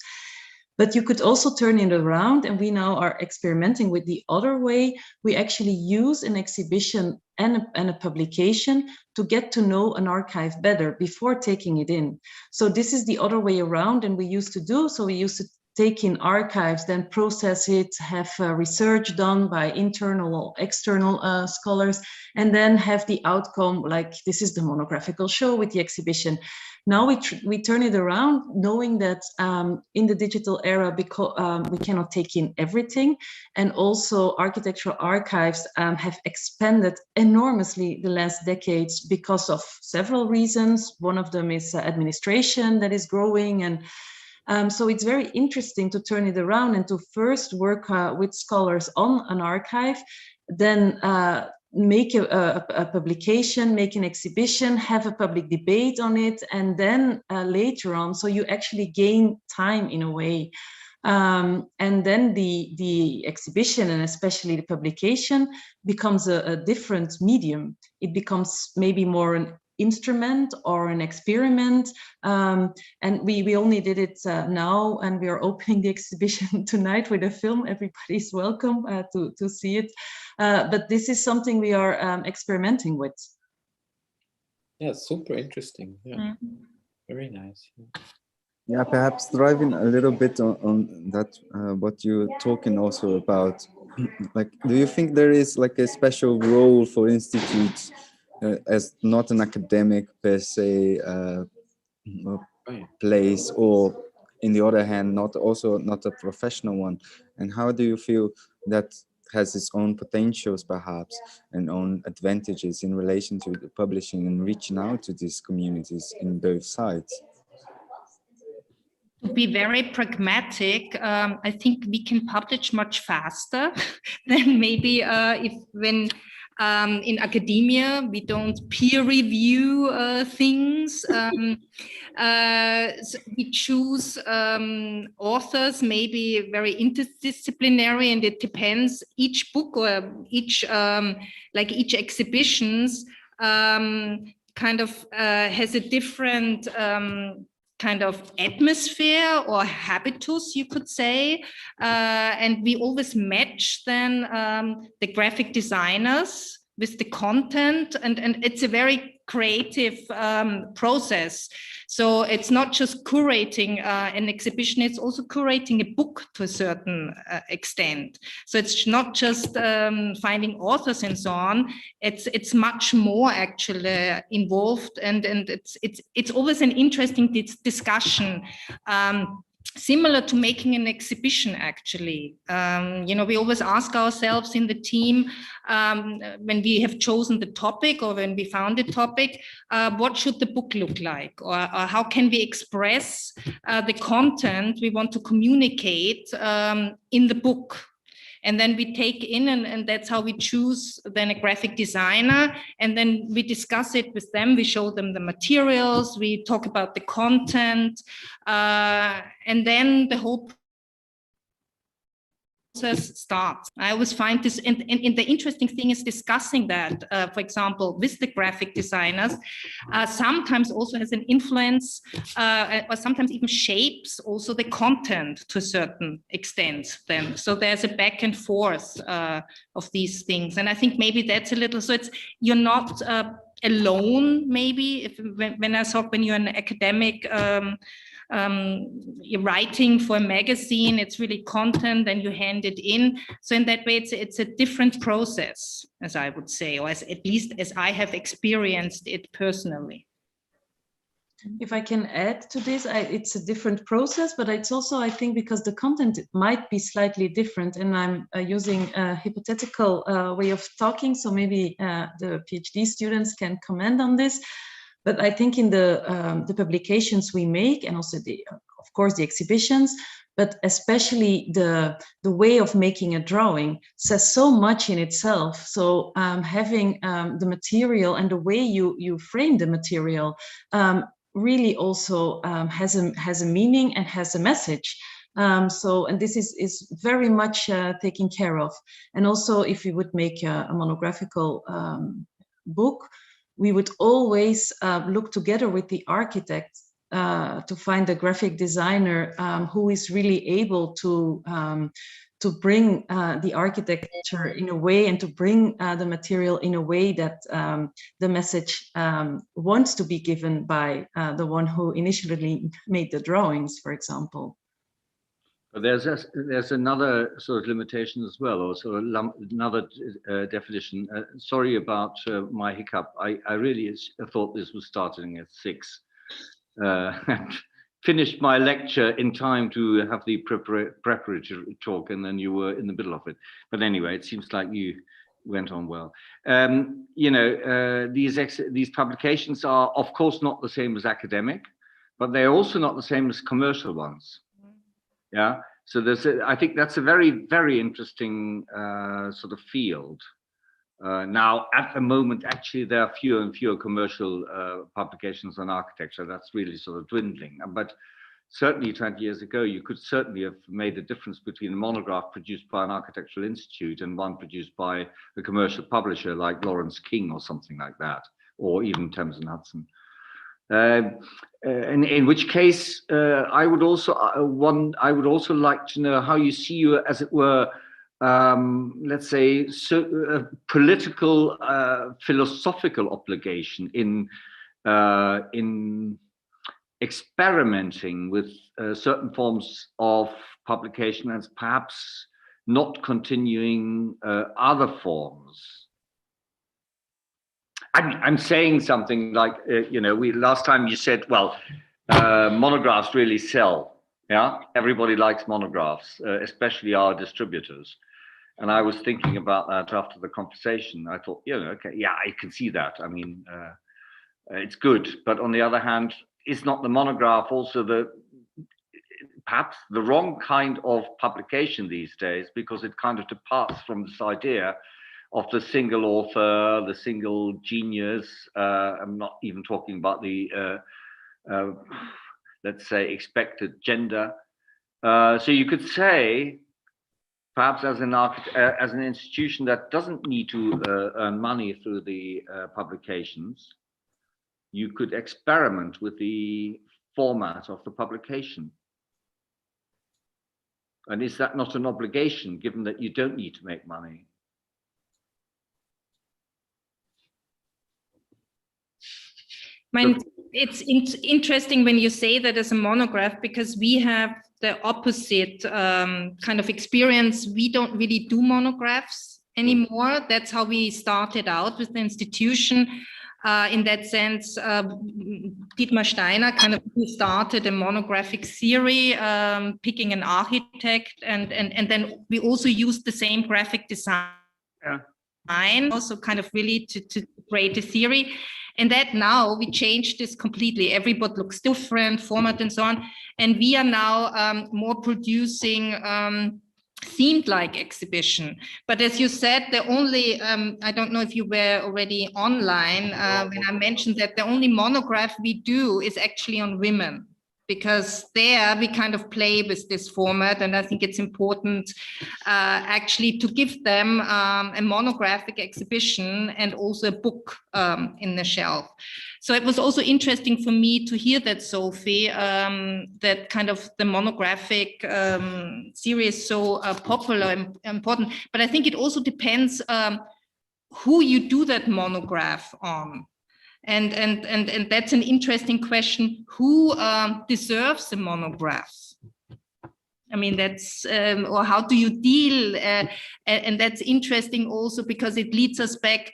But you could also turn it around, and we now are experimenting with the other way. We actually use an exhibition and a publication to get to know an archive better before taking it in. So this is the other way around, and we used to do. So we used to take in archives, then process it, have research done by internal or external scholars, and then have the outcome like this is the monographical show with the exhibition. Now we turn it around, knowing that in the digital era, because we cannot take in everything, and also architectural archives have expanded enormously the last decades because of several reasons. One of them is administration that is growing, and So it's very interesting to turn it around and to first work with scholars on an archive, then make a publication, make an exhibition, have a public debate on it, and then later on, so you actually gain time in a way. And then the exhibition, and especially the publication, becomes a different medium. It becomes maybe more an instrument or an experiment, and we only did it now, and we are opening the exhibition tonight with a film. Everybody's welcome to see it, but this is something we are experimenting with. Yeah, super interesting. Yeah, very nice. Yeah, perhaps driving a little bit on that, what you're talking also about, like, do you think there is like a special role for institutes as not an academic per se place, or in the other hand, not a professional one? And how do you feel that has its own potentials perhaps and own advantages in relation to the publishing and reaching out to these communities in both sides? To be very pragmatic, I think we can publish much faster than maybe when in academia we don't peer review things. So we choose authors, maybe very interdisciplinary, and it depends. Each book or each each exhibitions kind of has a different kind of atmosphere or habitus, you could say, and we always match then the graphic designers with the content, and it's a very creative process. So it's not just curating an exhibition, it's also curating a book to a certain extent. So it's not just finding authors and so on, it's much more actually involved, and it's always an interesting discussion. Similar to making an exhibition, actually. You know, we always ask ourselves in the team, when we have chosen the topic or when we found a topic, what should the book look like? Or how can we express the content we want to communicate in the book? And then we take in, and that's how we choose then a graphic designer. And then we discuss it with them. We show them the materials. We talk about the content. And then the whole process starts. I always find this, and the interesting thing is discussing that, for example, with the graphic designers, sometimes also has an influence, or sometimes even shapes also the content to a certain extent then. So there's a back and forth of these things. And I think maybe that's a little, so it's, you're not alone, maybe, when I talk, when you're an academic, you're writing for a magazine, it's really content, and you hand it in. So in that way, it's a different process, as I would say, or at least as I have experienced it personally. If I can add to this, it's a different process, but it's also, I think, because the content might be slightly different, and I'm using a hypothetical way of talking, so maybe the PhD students can comment on this. But I think in the publications we make, and also of course the exhibitions, but especially the way of making a drawing says so much in itself. So having the material and the way you frame the material really also has a meaning and has a message. So, and this is very much taken care of. And also, if we would make a monographical book, we would always look together with the architect to find a graphic designer who is really able to bring the architecture in a way, and to bring the material in a way that the message wants to be given by the one who initially made the drawings, for example. But there's another sort of limitation as well, or sort of another definition. Sorry about my hiccup. I really thought this was starting at 6. And finished my lecture in time to have the preparatory talk, and then you were in the middle of it. But anyway, it seems like you went on well. You know, these publications are, of course, not the same as academic. but they're also not the same as commercial ones. Yeah. So I think that's a very, very interesting sort of field. Now, at the moment, actually, there are fewer and fewer commercial publications on architecture. That's really sort of dwindling. But certainly 20 years ago, you could certainly have made a difference between a monograph produced by an architectural institute and one produced by a commercial publisher like Lawrence King or something like that, or even Thames and Hudson. In which case, I would also like to know how you see your, as it were, let's say, political, philosophical obligation in experimenting with certain forms of publication and perhaps not continuing other forms. I'm saying something like, last time you said, well, monographs really sell. Yeah, everybody likes monographs, especially our distributors. And I was thinking about that after the conversation. I thought, okay, yeah, I can see that. I mean, it's good. But on the other hand, is not the monograph also perhaps the wrong kind of publication these days, because it kind of departs from this idea of the single author, the single genius. I'm not even talking about the, let's say, expected gender. So you could say, perhaps as an institution that doesn't need to earn money through the publications, you could experiment with the format of the publication. And is that not an obligation, given that you don't need to make money? It's interesting when you say that as a monograph, because we have the opposite kind of experience. We don't really do monographs anymore. That's how we started out with the institution. In that sense, Dietmar Steiner kind of started a monographic series, picking an architect, and then we also used the same graphic design, also kind of really to create a theory. And that now we changed this completely. Every book looks different, format and so on. And we are now more producing themed-like exhibition. But as you said, the only, I don't know if you were already online when I mentioned that the only monograph we do is actually on women, because there we kind of play with this format. And I think it's important actually to give them a monographic exhibition and also a book in the shelf. So it was also interesting for me to hear that, Sophie, that kind of the monographic series is so popular and important. But I think it also depends who you do that monograph on. And that's an interesting question. Who deserves a monograph? I mean, that's, or how do you deal? And that's interesting also because it leads us back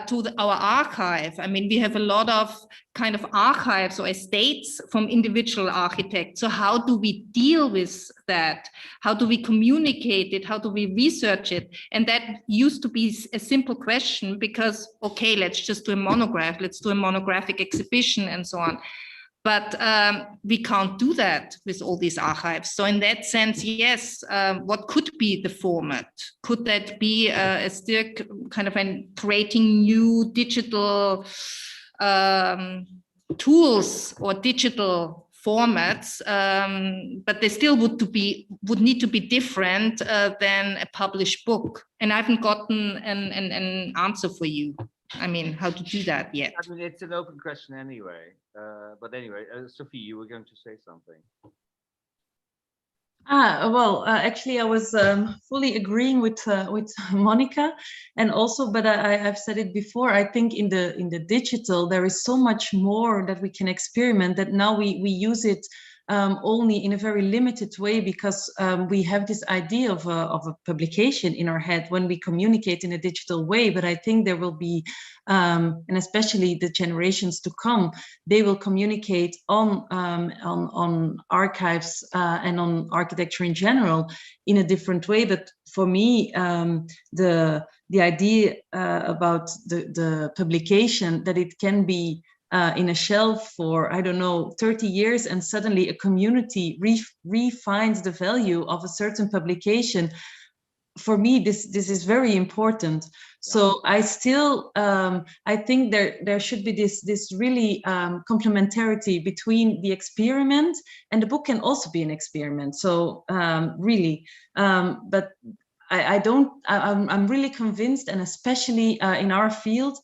to our archive. I mean, we have a lot of kind of archives or estates from individual architects. So how do we deal with that? How do we communicate it? How do we research it? And that used to be a simple question because, okay, let's just do a monograph. Let's do a monographic exhibition and so on. But we can't do that with all these archives. So in that sense, yes, what could be the format? Could that be still kind of creating new digital tools or digital formats, but they still would need to be different than a published book. And I haven't gotten an answer for you. I mean, how to do that yet? I mean, it's an open question anyway. But anyway, Sophie, you were going to say something. Well, actually, I was fully agreeing with Monica, and also, but I've said it before. I think in the digital there is so much more that we can experiment. That now we use it only in a very limited way because we have this idea of a publication in our head when we communicate in a digital way. But I think there will be, and especially the generations to come, they will communicate on archives and on architecture in general in a different way. But for me, the idea about the publication, that it can be in a shelf for, I don't know, 30 years, and suddenly a community refines the value of a certain publication. For me, this is very important. So I still, I think there should be this really complementarity between the experiment, and the book can also be an experiment. So really, but I'm really convinced, and especially in our field,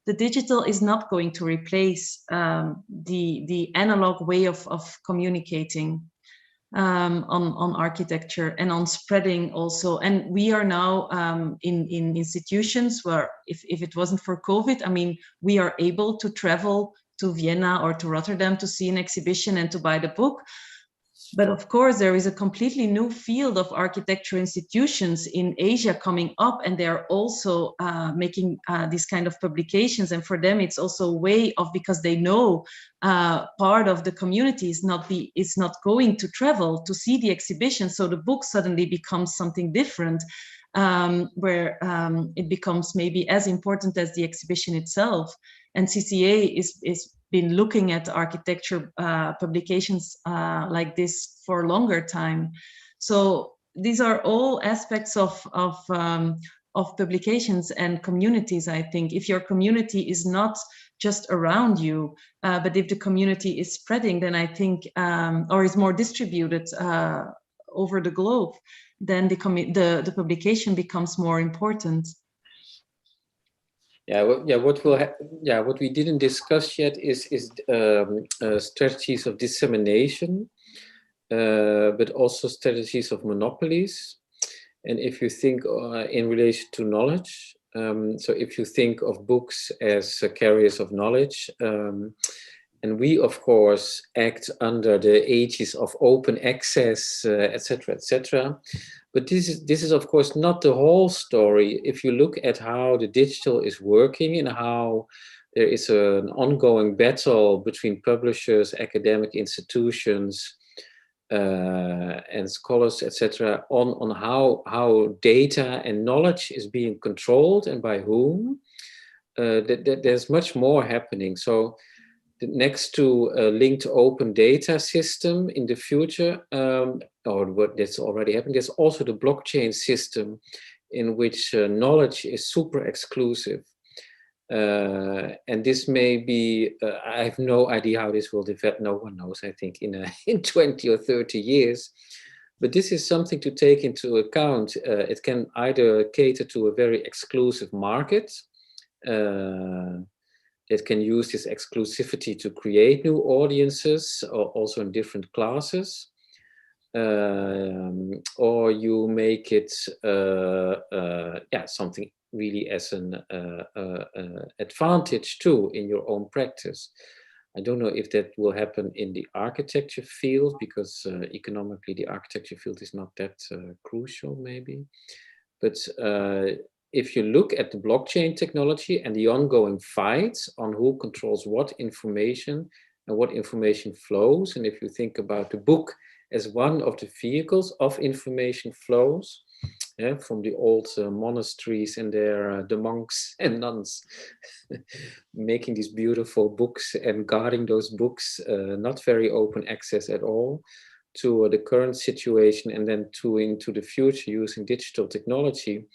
the digital is not going to replace the analog way of communicating on architecture and on spreading also. And we are now in institutions where if it wasn't for COVID, I mean, we are able to travel to Vienna or to Rotterdam to see an exhibition and to buy the book. But of course, there is a completely new field of architecture institutions in Asia coming up, and they're also making these kind of publications. And for them, it's also a way of, because they know part of the community is not going to travel to see the exhibition. So the book suddenly becomes something different, where it becomes maybe as important as the exhibition itself. And CCA is been looking at architecture publications like this for a longer time. So these are all aspects of publications and communities. I think if your community is not just around you, but if the community is spreading, then I think, or is more distributed over the globe, then the publication becomes more important. What we didn't discuss yet is strategies of dissemination, but also strategies of monopolies. And if you think in relation to knowledge, so if you think of books as carriers of knowledge, and we of course act under the aegis of open access, etc., etc. But this is of course not the whole story. If you look at how the digital is working and how there is an ongoing battle between publishers, academic institutions, and scholars, etc., on how data and knowledge is being controlled and by whom, there's much more happening. So next to a linked open data system in the future, or what that's already happened, there's also the blockchain system in which knowledge is super exclusive. And this may be, I have no idea how this will develop. No one knows, I think, in 20 or 30 years. But this is something to take into account. It can either cater to a very exclusive market. It can use this exclusivity to create new audiences, or also in different classes. Or you make it something really as an advantage too in your own practice. I don't know if that will happen in the architecture field, because economically the architecture field is not that crucial maybe. But if you look at the blockchain technology and the ongoing fights on who controls what information and what information flows, and if you think about the book as one of the vehicles of information flows, from the old monasteries and the monks and nuns making these beautiful books and guarding those books, not very open access at all, to the current situation, and then into the future using digital technology.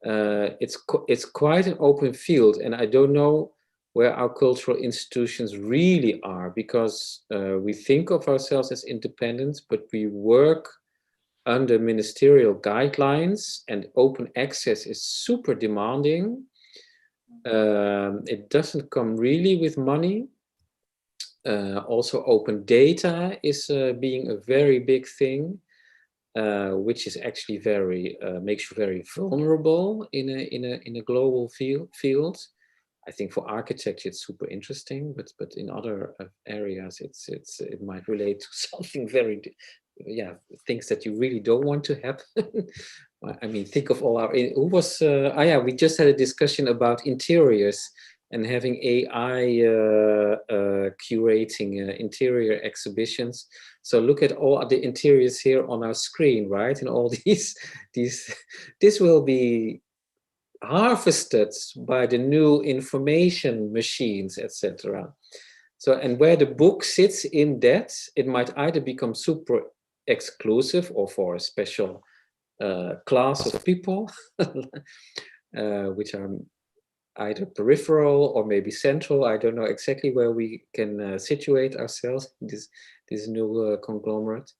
It's quite an open field, and I don't know where our cultural institutions really are, because we think of ourselves as independent, but we work under ministerial guidelines, and open access is super demanding. It doesn't come really with money. Also, open data is being a very big thing, which is actually makes you very vulnerable in a global field. I think for architecture it's super interesting, but in other areas it might relate to something very, things that you really don't want to happen. I mean, think of all our, we just had a discussion about interiors and having AI curating interior exhibitions. So look at all the interiors here on our screen, right? And all this will be harvested by the new information machines, etc. So, and where the book sits in that, it might either become super exclusive or for a special class of people, which are either peripheral or maybe central. I don't know exactly where we can situate ourselves in this new conglomerate.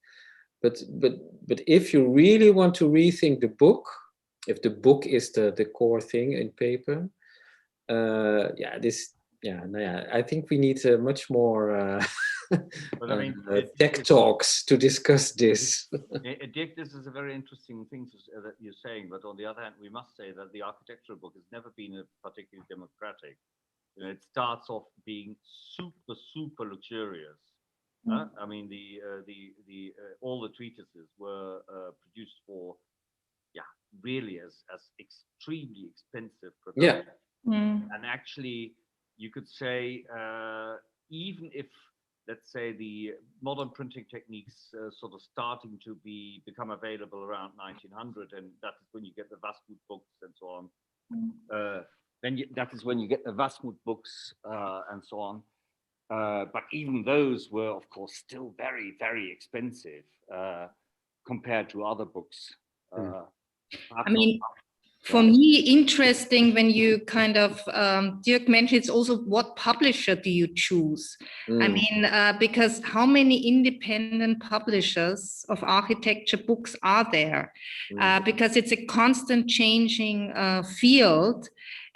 But if you really want to rethink the book, if the book is the core thing in paper, I think we need much more but I mean, tech talks to discuss this. Dirk, this is a very interesting thing that you're saying, but on the other hand, we must say that the architectural book has never been particularly democratic. You know, it starts off being super luxurious. I mean, all the treatises were produced for, really as extremely expensive production. And actually, you could say, even if, let's say, the modern printing techniques sort of starting to become available around 1900, and that is when you get the Wasmut books and so on. That is when you get the Wasmut books and so on. But even those were, of course, still very, very expensive compared to other books. I mean, for me, interesting when you kind of, Dirk mentioned, it's also what publisher do you choose? I mean, because how many independent publishers of architecture books are there? Because it's a constant changing field.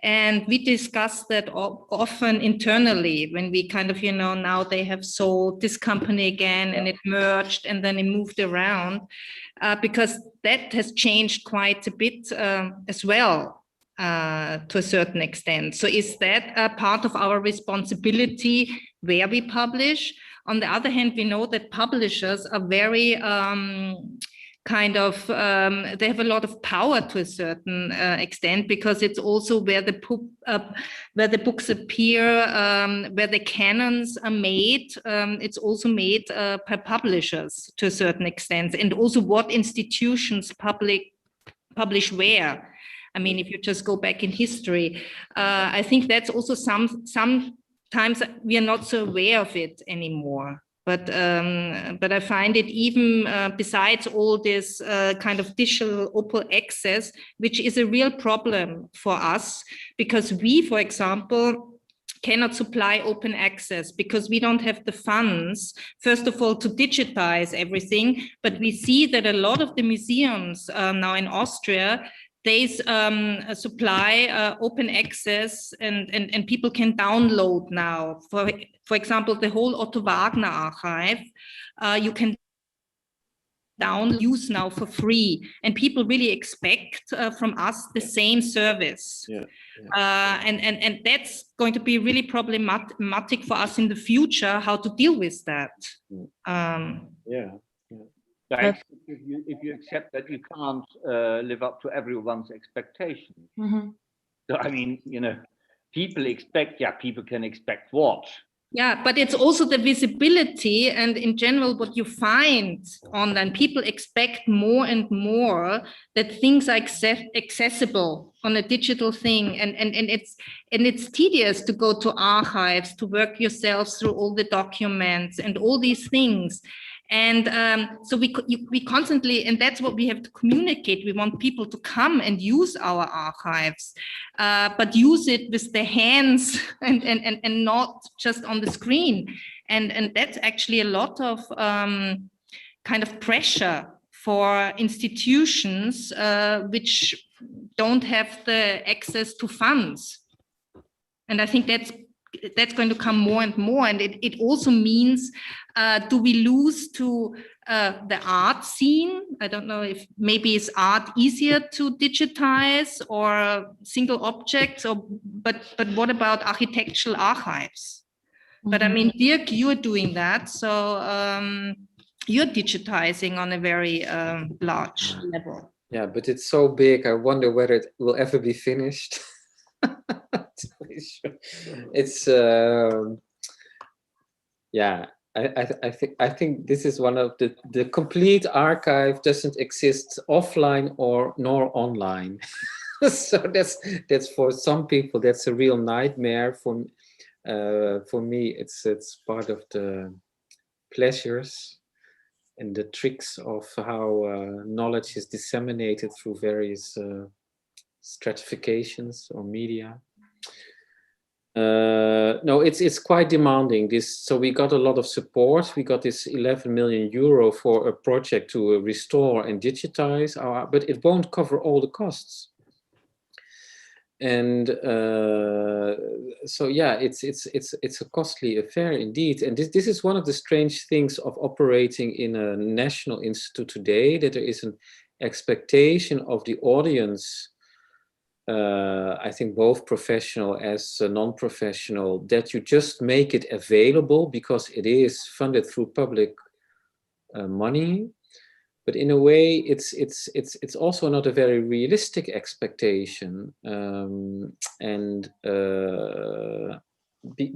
And we discuss that often internally when we kind of, now they have sold this company again and it merged and then it moved around, because that has changed quite a bit as well, to a certain extent. So is that a part of our responsibility where we publish? On the other hand, we know that publishers are very they have a lot of power to a certain extent, because it's also where the books appear, where the canons are made. It's also made by publishers to a certain extent, and also what institutions publish where. I mean, if you just go back in history, I think that's also sometimes we are not so aware of it anymore. But I find it even besides all this kind of digital open access, which is a real problem for us, because we, for example, cannot supply open access because we don't have the funds, first of all, to digitize everything. But we see that a lot of the museums now in Austria, they supply open access, and people can download now. For example, the whole Otto Wagner archive, you can use now for free, and people really expect from us the same service. And that's going to be really problematic for us in the future, how to deal with that. If you accept that you can't live up to everyone's expectations. So, I mean, people expect, people can expect what? Yeah, but it's also the visibility, and in general, what you find online, people expect more and more that things are accessible on a digital thing, and it's tedious to go to archives, to work yourself through all the documents and all these things. And so we constantly, and that's what we have to communicate. We want people to come and use our archives, but use it with their hands and not just on the screen. And that's actually a lot of kind of pressure for institutions which don't have the access to funds. And I think that's going to come more and more. And it also means, do we lose to the art scene? I don't know if maybe is art easier to digitize or single objects, but what about architectural archives? But I mean, Dirk, you're doing that. So you're digitizing on a very large level. Yeah, but it's so big. I wonder whether it will ever be finished. It's I think this is one of the complete archive doesn't exist offline nor online. So that's for some people that's a real nightmare. For me, it's part of the pleasures and the tricks of how knowledge is disseminated through various stratifications or media. No, it's quite demanding. So we got a lot of support. We got this 11 million euro for a project to restore and digitize but it won't cover all the costs. And so yeah, it's a costly affair indeed. And this is one of the strange things of operating in a national institute today, that there is an expectation of the audience, I think both professional as non-professional, that you just make it available because it is funded through public money. But in a way, it's also not a very realistic expectation,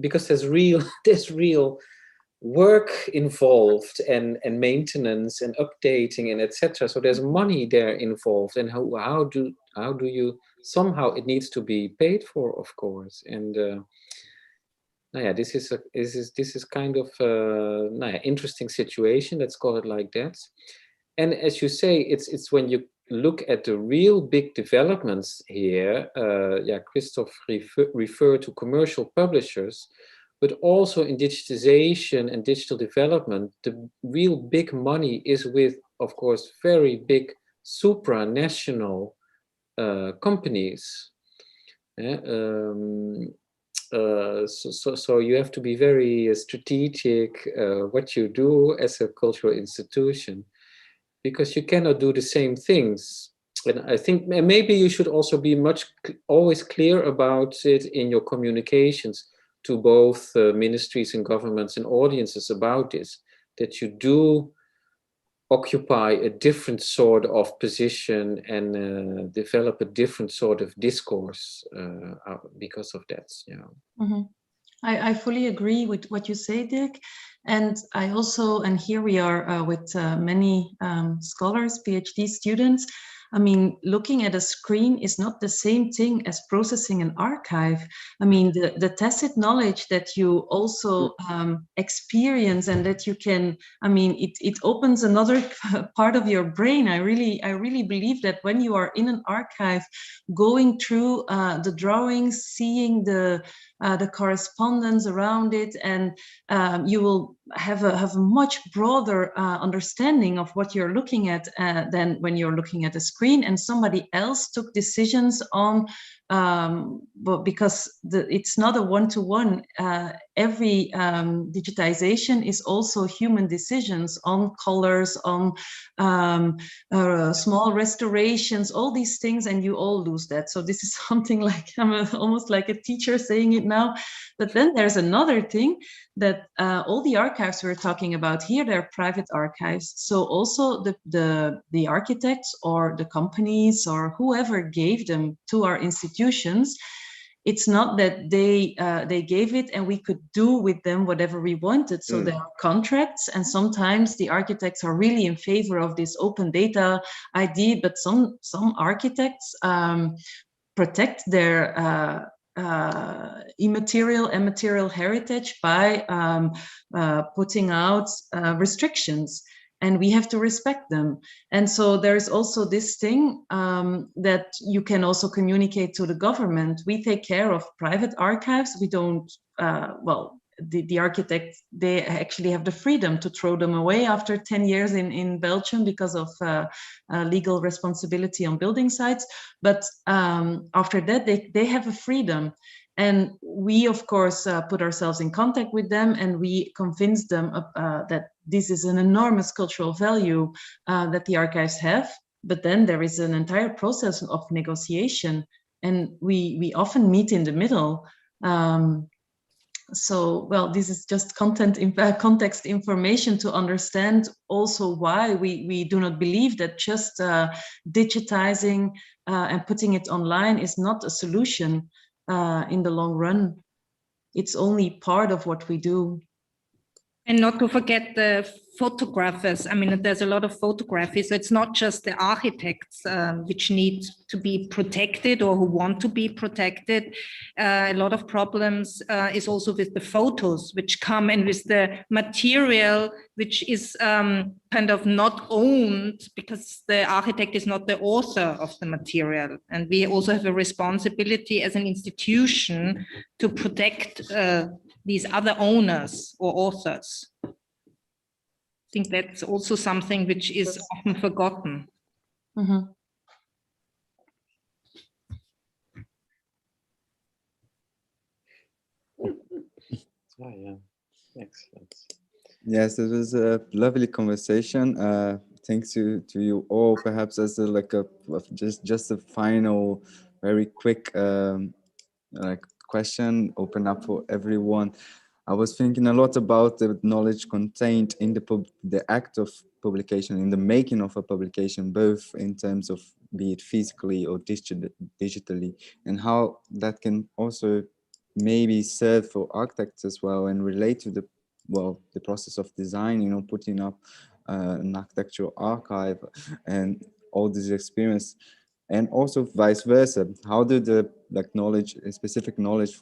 because there's real work involved and maintenance and updating and etc. So there's money there involved, and how do you somehow it needs to be paid for, of course. And yeah, this is kind of interesting situation. Let's call it like that. And as you say, it's when you look at the real big developments here, yeah, Christoph referred to commercial publishers, but also in digitization and digital development, the real big money is with, of course, very big supranational companies. So you have to be very strategic what you do as a cultural institution, because you cannot do the same things. And I think maybe you should also be always clear about it in your communications to both ministries and governments and audiences about this, that you do occupy a different sort of position and develop a different sort of discourse because of that. Yeah. Mm-hmm. I fully agree with what you say, Dick. And I also, and here we are with many scholars, PhD students. I mean, looking at a screen is not the same thing as processing an archive. I mean, the tacit knowledge that you also experience and that you can, I mean, it opens another part of your brain. I really believe that when you are in an archive, going through the drawings, seeing the correspondence around it, and you will have a much broader understanding of what you're looking at than when you're looking at a screen and somebody else took decisions on, but because it's not a one-to-one. Every digitization is also human decisions on colors, on small restorations, all these things, and you all lose that. So this is something like, I'm almost like a teacher saying it now. But then there's another thing, that all the archives we're talking about here, they're private archives. So also the architects or the companies or whoever gave them to our institutions, it's not that they gave it and we could do with them whatever we wanted. So there are contracts, and sometimes the architects are really in favor of this open data idea, but some architects protect their immaterial and material heritage by putting out restrictions, and we have to respect them. And so there's also this thing that you can also communicate to the government. We take care of private archives. We don't, well, the architects, they actually have the freedom to throw them away after 10 years in Belgium because of legal responsibility on building sites. But after that, they have a freedom. And we, of course, put ourselves in contact with them, and we convince them that this is an enormous cultural value that the archives have. But then there is an entire process of negotiation, and we often meet in the middle. So, well, this is just context information to understand also why we do not believe that just digitizing and putting it online is not a solution in the long run. It's only part of what we do. And not to forget the photographers. I mean, there's a lot of photography, so it's not just the architects which need to be protected or who want to be protected. A lot of problems is also with the photos which come and with the material which is kind of not owned because the architect is not the author of the material. And we also have a responsibility as an institution to protect these other owners or authors. I think that's also something which is often forgotten. Mm-hmm. Oh, yeah, excellent. Yes, it was a lovely conversation. Thanks to you all. Perhaps as just a final, very quick question, open up for everyone. I was thinking a lot about the knowledge contained in the act of publication, in the making of a publication, both in terms of be it physically or digitally, and how that can also maybe serve for architects as well and relate to the process of design, you know, putting up an architectural archive and all this experience. And also vice versa, how do the knowledge, specific knowledge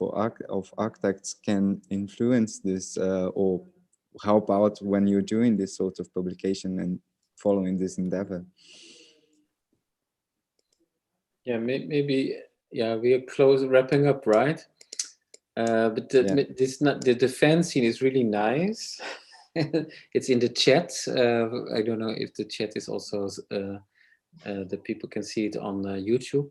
of architects can influence this or help out when you're doing this sort of publication and following this endeavor? Yeah, maybe, yeah, we are close, wrapping up, right? But the fan scene is really nice. It's in the chat. I don't know if the chat is also that people can see it on YouTube.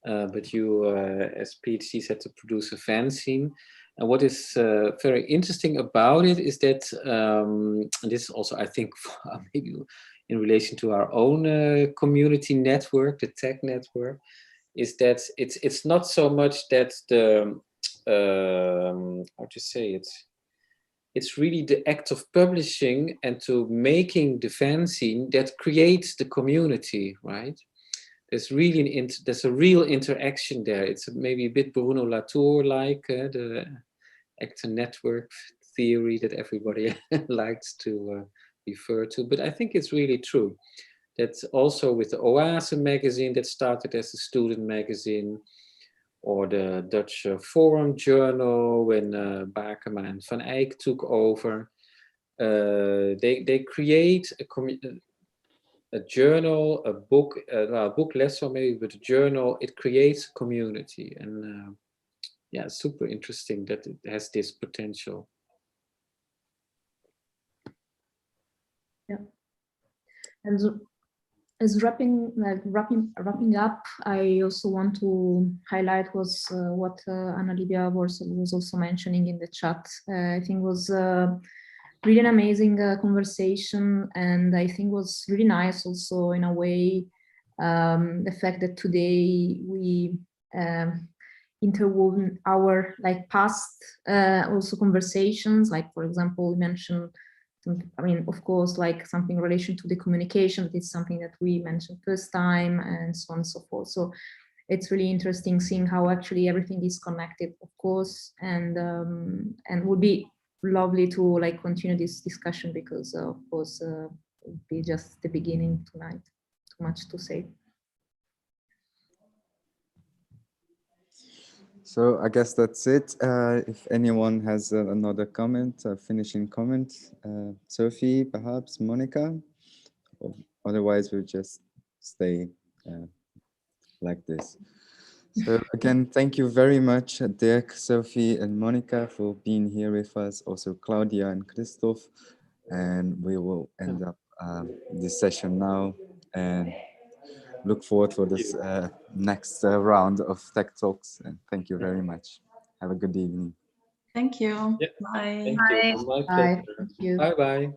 But you, as PhDs, had to produce a fan scene. And what is very interesting about it is that, and this is also, I think, maybe in relation to our own community network, the TACK network, is that it's not so much that the, how to say it, it's really the act of publishing and to making the fan scene that creates the community, right? There's really there's a real interaction there. It's maybe a bit Bruno Latour-like, the actor network theory that everybody likes to refer to. But I think it's really true. That's also with the Oase magazine that started as a student magazine, or the Dutch Forum Journal when Bakema and Van Eyck took over. They create a journal, a book, a book less so maybe, but a journal. It creates a community, and yeah, super interesting that it has this potential. Yeah, and as wrapping up, I also want to highlight was what Anna Livia was also mentioning in the chat. I think was really an amazing conversation, and I think was really nice also in a way the fact that today we interwoven our past also conversations, like for example we mentioned, I mean, of course, something in relation to the communication, it's something that we mentioned first time, and so on and so forth. So it's really interesting seeing how actually everything is connected, of course, and would be lovely to continue this discussion, because of course it would be just the beginning tonight. Too much to say. So I guess that's it. If anyone has another comment, a finishing comment, Sophie, perhaps Monica, or otherwise we'll just stay like this. So again, thank you very much, Dirk, Sophie, and Monica for being here with us. Also Claudia and Christoph, and we will end up this session now and look forward for this next round of Tech Talks, and thank you very much. Have a good evening. Thank you. Yeah. Bye. Thank you. My Bye. pleasure. Bye-bye.